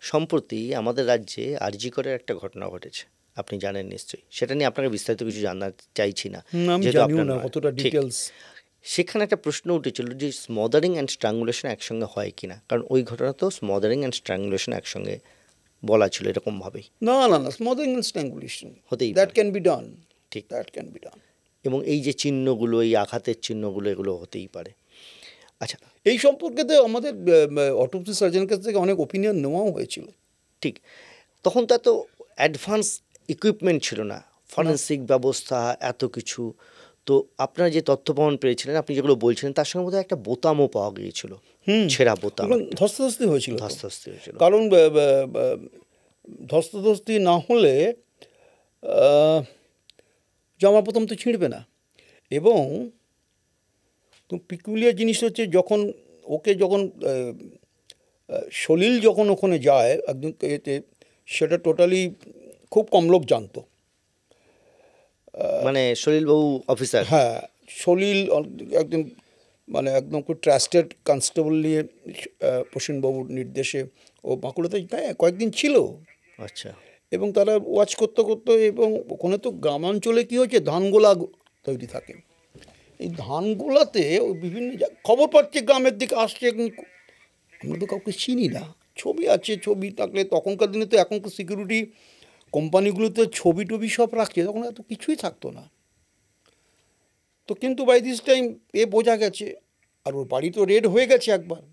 সম্প্রতি আমাদের রাজ্যে আরজি করের একটা ঘটনা ঘটেছে, আপনি জানেন নিশ্চয়ই। সেটা নিয়ে আপনাকে বিস্তারিত কিছু জানতে চাইছি না, যেহেতু আপনার নয়। ঠিক। সেখানে একটা প্রশ্ন উঠেছিল যে স্মদারিং অ্যান্ড স্ট্রাঙ্গুলেশন একসঙ্গে হয় কিনা, কারণ ওই ঘটনা তো স্মদারিং অ্যান্ড স্ট্রাঙ্গুলেশন একসঙ্গে বলা ছিল এরকমভাবেই। না, স্মদারিং অ্যান্ড স্ট্রাঙ্গুলেশন হতেই দ্যাট ক্যান বি ডান। ঠিক, দ্যাট ক্যান বি ডান। এবং এই যে চিহ্নগুলো, এই আঘাতের চিহ্নগুলো, এগুলো হতেই পারে। আচ্ছা, এই সম্পর্কে তো আমাদের অটোপসি সার্জনের কাছ থেকে অনেক ওপিনিয়ন নেওয়াও হয়েছিল। ঠিক, তখন তো এত অ্যাডভান্স ইকুইপমেন্ট ছিল না, ফরেন্সিক ব্যবস্থা, এত কিছু। তো আপনারা যে তথ্য প্রমাণ পেয়েছিলেন, আপনি যেগুলো বলছিলেন, তার সঙ্গে বোধহয় একটা বোতামও পাওয়া গিয়েছিল, ছেঁড়া বোতাম। ধস্তাধস্তি হয়েছিল, হয়েছিল। কারণ ধস্তাধস্তি না হলে জামা বোতাম তো ছিঁড়বে না। এবং পিকুলিয়ার জিনিস হচ্ছে, যখন সলিল যখন ওখানে যায় একদম এতে, সেটা টোটালি খুব কম লোক জানতো। মানে সলিলবাবু অফিসার? হ্যাঁ, সলিল একদম, মানে একদম খুব ট্রাস্টেড কনস্টেবল নিয়ে প্রসেনবাবুর নির্দেশে ও বাঁকুড়াতে কয়েকদিন ছিল। আচ্ছা। এবং তারা ওয়াচ করতে, এবং ওখানে তো গ্রামাঞ্চলে কী হয়েছে, ধানগোলা তৈরি থাকে। এই ধানগোলাতে ওই বিভিন্ন খবর পাচ্ছে, গ্রামের দিকে আসছে, আমরা তো কাউকে চিনি না, ছবি আছে, ছবি থাকলে তখনকার দিনে তো, এখন তো সিকিউরিটি কোম্পানিগুলোতে ছবি টবি সব রাখছে, তখন এত কিছুই থাকতো না। তো কিন্তু বাই দিস টাইম বোঝা গেছে, আর ওর বাড়ি তো রেড হয়ে গেছে একবার,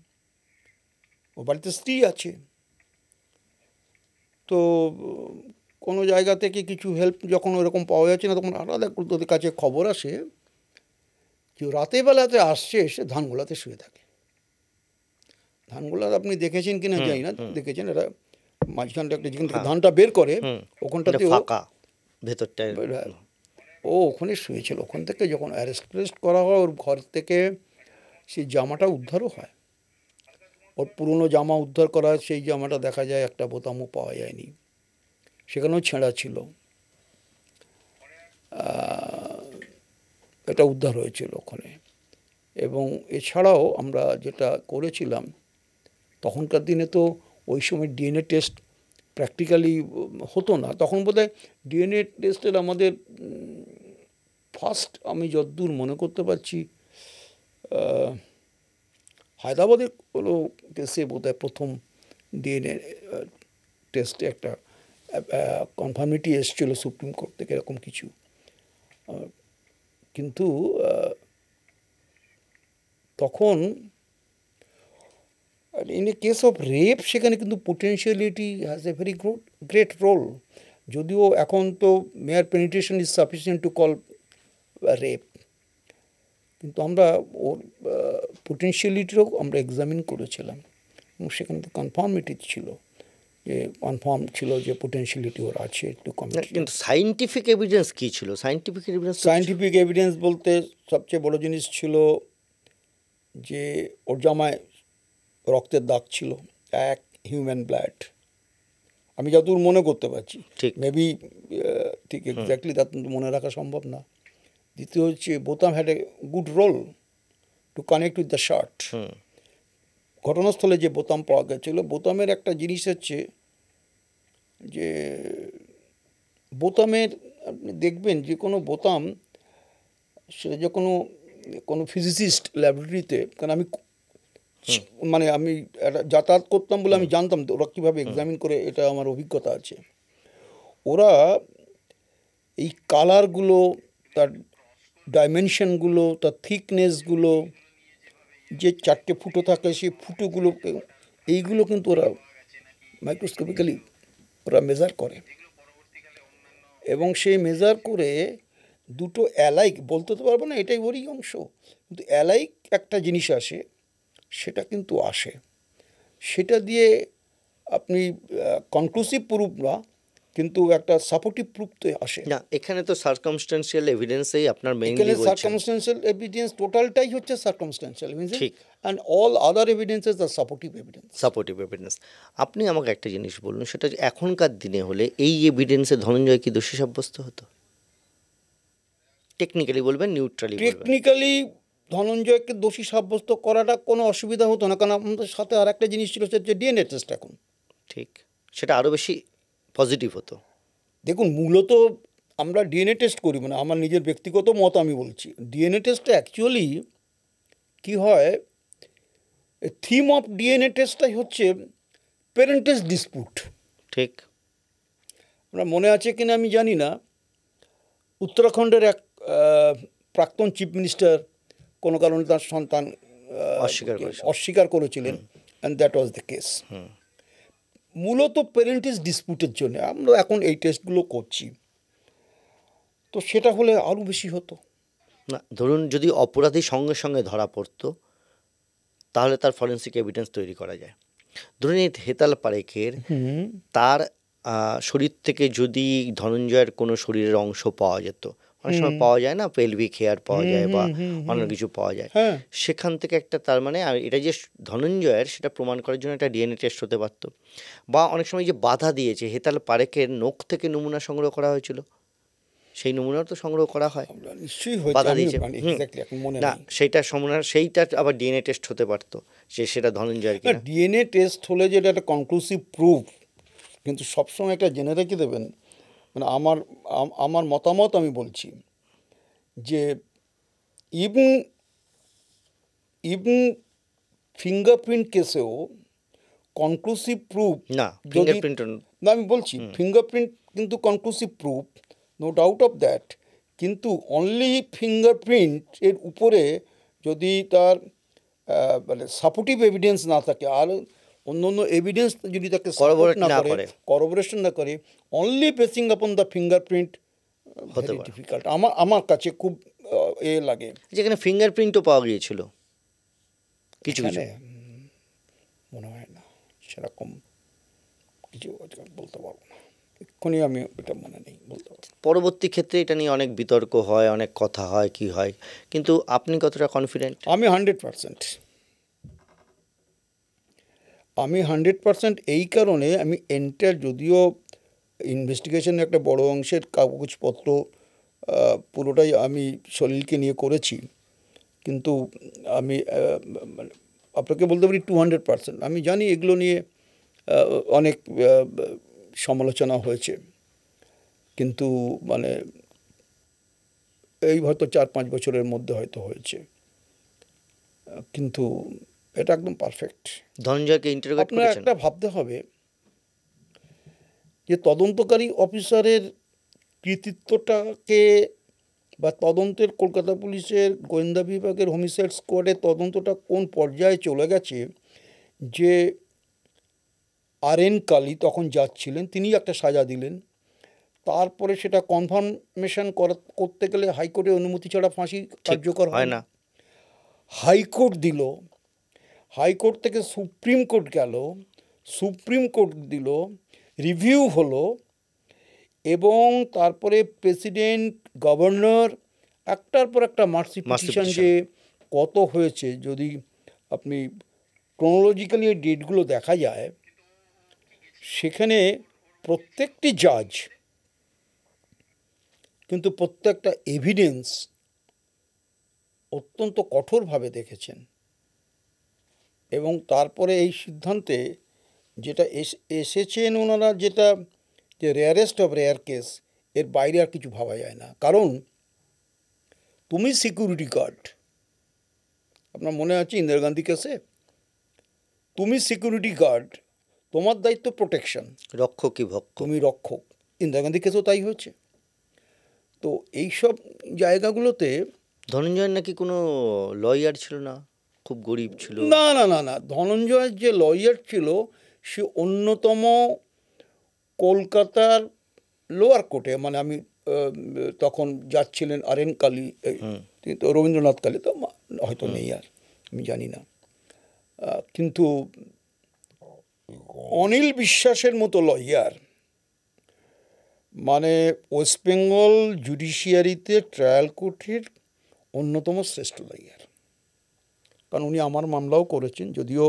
ওর বাড়িতে স্ত্রী আছে। তো কোনো জায়গা থেকে কিছু হেল্প যখন ওরকম পাওয়া যাচ্ছে না, তখন আলাদা ওদের কাছে খবর আসে যে রাতের বেলাতে আসছে, এসে ধানগোলাতে শুয়ে থাকে। ধানগোলা আপনি দেখেছেন কিনা জানি না, দেখেছেন, এটা মাঝখানটা একটা, যেখান থেকে ধানটা বের করে ওখানটাতে ভেতরটায় ও ওখানে শুয়েছিল। ওখান থেকে যখন অ্যারেস্ট করা হয়, ওর ঘর থেকে সেই জামাটা উদ্ধারও হয়। ওর পুরনো জামা উদ্ধার করা হয়, সেই জামাটা দেখা যায় একটা বোতামও পাওয়া যায়নি, সেখানেও ছেঁড়া ছিল। এটা উদ্ধার হয়েছিল ওখানে। এবং এছাড়াও আমরা যেটা করেছিলাম, তখনকার দিনে তো ওই সময় ডিএনএ টেস্ট প্র্যাকটিক্যালি হতো না, তখন বোধহয় ডিএনএ টেস্টের আমাদের ফার্স্ট, আমি যতদূর মনে করতে পারছি, হায়দ্রাবাদের কোনো কেসে বোধহয় প্রথম ডিএনএ টেস্টে একটা কনফার্মিটি এসেছিলো সুপ্রিম কোর্ট থেকে, এরকম কিছু। কিন্তু তখন in a case of rape সেখানে কিন্তু potentiality has a very great role, যদিও এখন তো mere penetration is sufficient to call rape, কিন্তু আমরা ওর পোটেনশিয়ালিটিও আমরা এক্সামিন করেছিলাম এবং সেখানে তো কনফার্মিটি ছিল, যে কনফার্ম ছিল যে পোটেনশিয়ালিটি ওর আছে একটু কম। কিন্তু সায়েন্টিফিক এভিডেন্স কী ছিল? সায়েন্টিফিক এভিডেন্স বলতে সবচেয়ে বড় জিনিস ছিল যে ওর জামায় রক্তের দাগ ছিল, এক হিউম্যান ব্লাড, আমি যতদূর মনে করতে পারছি, ঠিক মেবি ঠিক এক্স্যাক্টলি তা মনে রাখা সম্ভব না। দ্বিতীয় হচ্ছে বোতাম had a good role to connect with the shirt. ঘটনাস্থলে যে বোতাম পাওয়া গেছিল, বোতামের একটা জিনিস হচ্ছে যে বোতামের, আপনি দেখবেন যে কোনো বোতাম, সেটা যে কোনো ফিজিসিস্ট ল্যাবরেটরিতে, কারণ আমি মানে আমি যাতায়াত করতাম বলে আমি জানতাম ওরা কীভাবে এক্সামিন করে, এটা আমার অভিজ্ঞতা আছে। ওরা এই কালারগুলো, তার ডাইমেনশনগুলো, তার থিকনেসগুলো, যে চারটে ফুটো থাকে সেই ফুটোগুলো, এইগুলো কিন্তু ওরা মাইক্রোস্কোপিক্যালি ওরা মেজার করে, এবং সেই মেজার করে দুটো অ্যালাইক, বলতে তো পারবো না এটাই ওরই অংশ, কিন্তু অ্যালাইক একটা জিনিস আসে, সেটা কিন্তু আসে, সেটা দিয়ে আপনি কনক্লুসিভ প্রুফ না, কিন্তু একটা সাপোর্টিভ প্রুফ তো আসে না। এখানে তো সার্কামস্ট্যান্সিয়াল এভিডেন্সেই আপনার মেইনলি এখানে বলছেন। সার্কামস্ট্যান্সিয়াল এভিডেন্স টোটালটাই হচ্ছে সার্কামস্ট্যান্সিয়াল এভিডেন্স, ঠিক। And all other evidences are supportive evidence. Supportive evidence. আপনি আমাকে একটা জিনিস বলুন, সেটা এখনকার দিনে হলে এই এভিডেন্সে ধনঞ্জয় কি দোষী সাব্যস্ত হতো? টেকনিক্যালি বলবেন, নিউট্রালি বলবেন? টেকনিক্যালি ধনঞ্জয়কে দোষী সাব্যস্ত করাটা কোনো অসুবিধা হতো না, কারণ আমাদের সাথে আর একটা জিনিস ছিল, সেটা হচ্ছে ডিএনএ টেস্ট। এখন ঠিক, সেটা আরও বেশি পজিটিভ হতো। দেখুন, মূলত আমরা ডিএনএ টেস্ট করি, মানে আমার নিজের ব্যক্তিগত মত আমি বলছি, ডিএনএ টেস্টটা অ্যাকচুয়ালি কী হয়, থিম অফ ডিএনএ টেস্টটাই হচ্ছে প্যারেন্টেজ ডিসপুট। ঠিক। আপনার মনে আছে কিনা আমি জানি না, উত্তরাখণ্ডের এক প্রাক্তন চিফ মিনিস্টার কোনো কারণে তার সন্তান অস্বীকার করেছিলেন, and that was the case. মূলত প্যারেন্টেজ ডিসপুটের জন্য আমরা এখন এই টেস্টগুলো করছি, তো সেটা হলে আরও বেশি হতো না। ধরুন যদি অপরাধী সঙ্গে সঙ্গে ধরা পড়তো, তাহলে তার ফরেন্সিক এভিডেন্স তৈরি করা যায়। ধরুন এই হেতাল পারেখের, তার শরীর থেকে যদি ধনঞ্জয়ের কোনো শরীরের অংশ পাওয়া যেত, অনেক সময় পাওয়া যায় না, পেলভিক হেয়ার পাওয়া যায় বা অন্য কিছু পাওয়া যায়, সেখান থেকে একটা, তার মানে এটা যে ধনঞ্জয়ের, সেটা প্রমাণ করার জন্য একটা ডিএনএ টেস্ট হতে পারতো। বা অনেক সময় যে বাধা দিয়েছে, হেতাল পারেখের নখ থেকে নমুনা সংগ্রহ করা হয়েছিল, সেই নমুনাও তো সংগ্রহ করা হয়, বাধা দিয়েছে না, সেইটা আবার ডিএনএ টেস্ট হতে পারতো যে সেটা ধনঞ্জয়ের কিনা। ডিএনএ টেস্ট হলে যেটা একটা কনক্লুসিভ প্রুফ, কিন্তু সবসময় একটা জেনে রেখে দেবেন, মানে আমার মতামত আমি বলছি যে ইভেন ফিঙ্গারপ্রিন্ট কেসেও কনক্লুসিভ প্রুফ না, ফিঙ্গারপ্রিন্ট না, আমি বলছি ফিঙ্গারপ্রিন্ট কিন্তু conclusive proof, no doubt of that, কিন্তু অনলি ফিঙ্গারপ্রিন্ট এর উপরে যদি তার মানে সাপোর্টিভ এভিডেন্স না থাকে, আর অন্য অন্য এভিডেন্স যদি তাকে করবোরেশন না করে, only basin upon the fingerprint, very difficult আমার কাছে খুব লাগে। যেখানে ফিঙ্গারপ্রিন্টও পাওয়া গিয়েছিল কিছু কিছু, মনে হয় না সেরকম কিছু বলতে পারবো না এক্ষুনি, আমি এটা মনে নেই বলতে পারবো। পরবর্তী ক্ষেত্রে এটা নিয়ে অনেক বিতর্ক হয়, অনেক কথা হয়, কি হয়, কিন্তু আপনি কতটা কনফিডেন্ট? আমি 100%। আমি 100% এই কারণে আমি এন্টার, যদিও ইনভেস্টিগেশনের একটা বড় অংশের কাগজপত্র পুরোটাই আমি সলিলকে নিয়ে করেছি, কিন্তু আমি মানে আপনাকে বলতে পারি 200%। আমি জানি এগুলো নিয়ে অনেক সমালোচনা হয়েছে, কিন্তু মানে এই হয়তো 4-5 বছরের মধ্যে হয়তো হয়েছে, কিন্তু এটা একদম পারফেক্ট। ধনঞ্জয়কে ইন্টারোগেট আপনার করেছেন? একটা ভাবতে হবে যে তদন্তকারী অফিসারের কৃতিত্বটাকে বা তদন্তের কলকাতা পুলিশের গোয়েন্দা বিভাগের হোমিসাইড স্কোয়াডের তদন্তটা কোন পর্যায়ে চলে গেছে, যে RN কালী তখন যাচ্ছিলেন, তিনি একটা সাজা দিলেন, তারপরে সেটা কনফার্মেশন করতে গেলে হাইকোর্টের অনুমতি ছাড়া ফাঁসি কার্যকর হয় না। হাইকোর্ট দিল, হাইকোর্ট থেকে সুপ্রিম কোর্ট গেল, সুপ্রিম কোর্ট দিল, রিভিউ হলো, এবং তারপরে প্রেসিডেন্ট, গভর্নর একটার পর একটা মার্সি পিটিশন যে কত হয়েছে, যদি আপনি ক্রোনোলজিক্যালি এই ডেটগুলো দেখা যায়, সেখানে প্রত্যেকটি জাজ কিন্তু প্রত্যেকটা এভিডেন্স অত্যন্ত কঠোরভাবে দেখেছেন, এবং তারপরে এই সিদ্ধান্তে যেটা এসেছেন ওনারা, যেটা যে রেয়ারেস্ট অফ রেয়ার কেস, এর বাইরে আর কিছু ভাবা যায় না। কারণ তুমি সিকিউরিটি গার্ড, আপনার মনে আছে ইন্দিরা গান্ধী কেসে, তুমি সিকিউরিটি গার্ড, তোমার দায়িত্ব প্রোটেকশন, রক্ষকই ভক্ষ, তুমি রক্ষক। ইন্দিরা গান্ধী কেসেও তাই হয়েছে। তো এইসব জায়গাগুলোতে ধনঞ্জয়ের নাকি কোনো লয়ার ছিল না, খুব গরিব ছিল। না না না না, ধনঞ্জয়ের যে লয়ার ছিল সে অন্যতম কলকাতার লোয়ার কোর্টে, মানে আমি তখন যাচ্ছিলেন RN কালী, তিনি তো রবীন্দ্রনাথ কালী তো হয়তো নেই আর, আমি জানি না, কিন্তু অনিল বিশ্বাসের মতো লয়ার, মানে ওয়েস্ট বেঙ্গল জুডিশিয়ারিতে ট্রায়াল কোর্টের অন্যতম শ্রেষ্ঠ লয়ার। কারণ উনি আমার মামলাও করেছেন, যদিও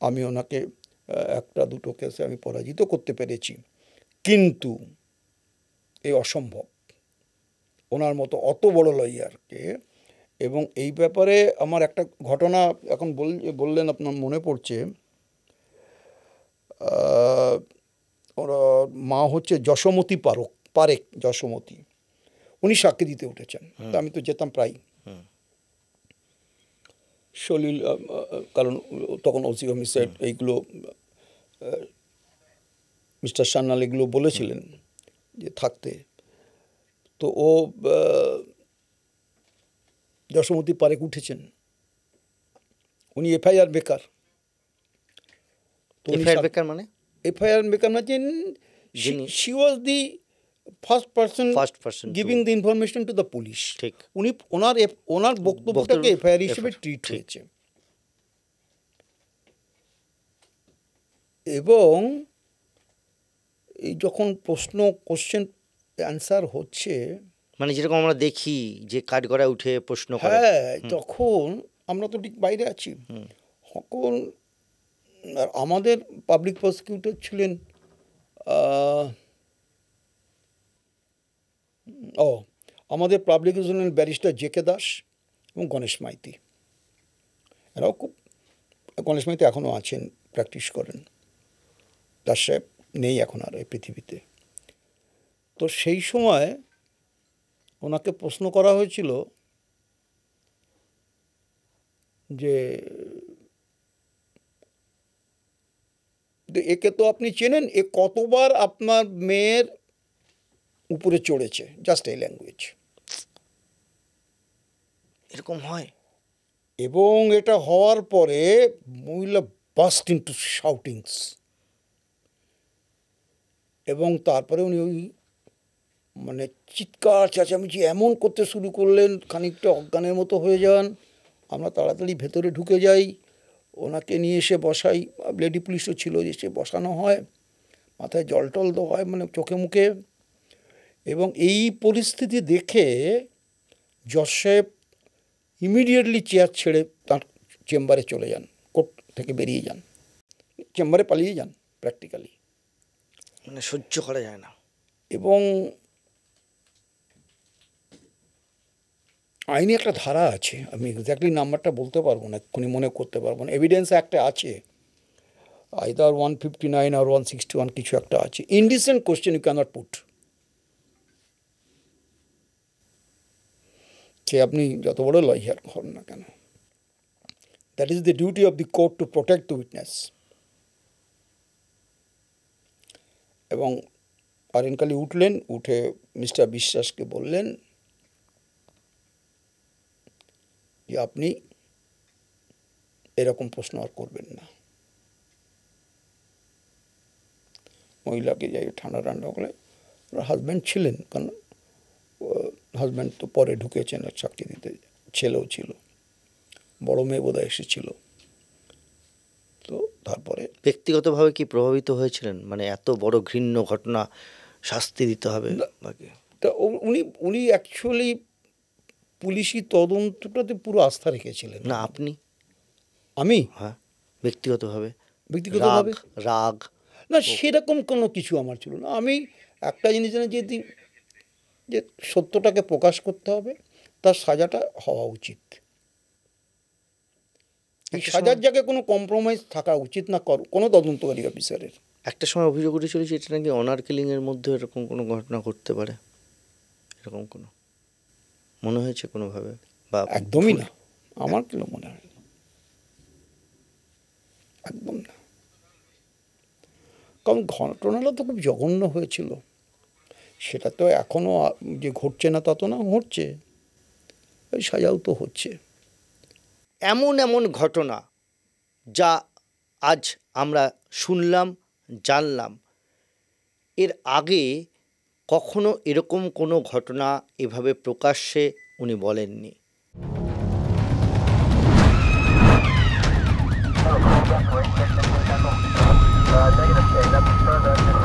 আমি ওনাকে একটা দুটো কেসে আমি পরাজিত করতে পেরেছি, কিন্তু এই অসম্ভব ওনার মতো অত বড় লয়ারকে। এবং এই ব্যাপারে আমার একটা ঘটনা এখন বললেন আপনার মনে পড়ছে, ওরা মা হচ্ছে যশোমতী পারেখ যশোমতী, উনি সাক্ষী দিতে উঠেছেন, তা আমি তো যেতাম প্রায়। সলিল, কারণ তখন ওসি হোমিসাইড এইগুলো মিস্টার সান্যাল এগুলো বলেছিলেন যে থাকতে, তো ও যশোমতী পারেখ উঠেছেন, উনি FIR বেকার। বেকার মানে FIR বেকার না, she was the first person giving the information to the police. ঠিক, উনি ওনার বক্তব্যটাকে FIR হিসেবে ট্রিট হয়েছে। এবং এই যখন কোশ্চেন অ্যান্সার হচ্ছে, মানে যেরকম আমরা দেখি যে কাঠগড়ায় উঠে প্রশ্ন করে, হ্যাঁ, তখন আমরা তো ঠিক বাইরে আছি। তখন আমাদের পাবলিক প্রসিকিউটর ছিলেন আমাদের পাবলিক ছিলেন ব্যারিস্টার JK দাস এবং গণেশ মাইতি। এরাও খুব, গণেশ মাইতি এখনও আছেন, প্র্যাকটিস করেন, দাস সাহেব নেই এখন আর এই পৃথিবীতে। তো সেই সময় ওনাকে প্রশ্ন করা হয়েছিল যে একে তো আপনি চেনেন, এ কতবার আপনার মেয়ের উপরে চড়েছে, জাস্ট এই ল্যাঙ্গুয়েজ। এরকম হয়? এবং এটা হওয়ার পরে মহিলা বাস্ট ইনটু শাউটিংস, এবং তারপরে উনি ওই মানে চিৎকার চেঁচামেচি এমন করতে শুরু করলেন, খানিকটা অজ্ঞানের মতো হয়ে যান। আমরা তাড়াতাড়ি ভেতরে ঢুকে যাই, ওনাকে নিয়ে এসে বসাই, লেডি পুলিশও ছিল, এসে বসানো হয়, মাথায় জল টল দেওয়া হয়, মানে চোখে মুখে। এবং এই পরিস্থিতি দেখে জজ সাহেব ইমিডিয়েটলি চেয়ার ছেড়ে তার চেম্বারে চলে যান, কোর্ট থেকে বেরিয়ে যান। চেম্বারে পালিয়ে যান প্র্যাকটিক্যালি। মানে সহ্য করা যায় না। এবং আইনি একটা ধারা আছে, আমি এক্স্যাক্টলি নাম্বারটা বলতে পারবো না, এক্ষুনি মনে করতে পারবো না। এভিডেন্স একটা আছে, আইদার 159 আর 161 কিছু একটা আছে। Indecent question you cannot put. সে আপনি যত বড় লয়ার হন না কেন, that is the duty of the court to protect the witness. এবং আরেনকালি উঠলেন, উঠে মিস্টার বিশ্বাসকে বললেন যে আপনি এরকম প্রশ্ন আর করবেন না। মহিলাকে যাই ঠান্ডা ঠান্ডা বলে, ওর হাজব্যান্ড ছিলেন, কারণ হাজব্যান্ড তো পরে ঢুকেছেন আর চাকরি দিতে, ছেলেও ছিল, বড় মেয়ে বোধহয় এসেছিল। তো তারপরে ব্যক্তিগতভাবে কি প্রভাবিত হয়েছিলেন, মানে এত বড় ঘৃণ্য ঘটনা, শাস্তি দিতে হবে বাকি? তা উনি অ্যাকচুয়ালি পুলিশি তদন্তটাতে পুরো আস্থা রেখেছিলেন। না আপনি? আমি হ্যাঁ, ব্যক্তিগতভাবে ব্যক্তিগতভাবে রাগ না, সেরকম কোনো কিছু আমার ছিল না। আমি একটা জিনিস জানি যে সত্যটাকে প্রকাশ করতে হবে, তার সাজাটা হওয়া উচিত। এই সাজার জায়গায় কোনো কম্প্রোমাইজ থাকা উচিত না কোনো তদন্তকারী অফিসারের। একটা সময় অভিযোগ উঠেছিল যে এটা নাকি অনার কিলিংয়ের মধ্যে এরকম কোনো ঘটনা ঘটতে পারে, এরকম কোনো মনে হয়েছে কোনোভাবে? বা একদমই না, আমার কেন মনে হয় না, একদম না। কারণ ঘটনাটা তো খুব জঘন্য হয়েছিল, সেটা তো এখনও যে ঘটছে না তা তো না, ঘটছে, ওই সাজাও তো হচ্ছে। এমন এমন ঘটনা যা আজ আমরা শুনলাম, জানলাম, এর আগে কখনো এরকম কোনো ঘটনা এভাবে প্রকাশ্যে উনি বলেননি। Negative,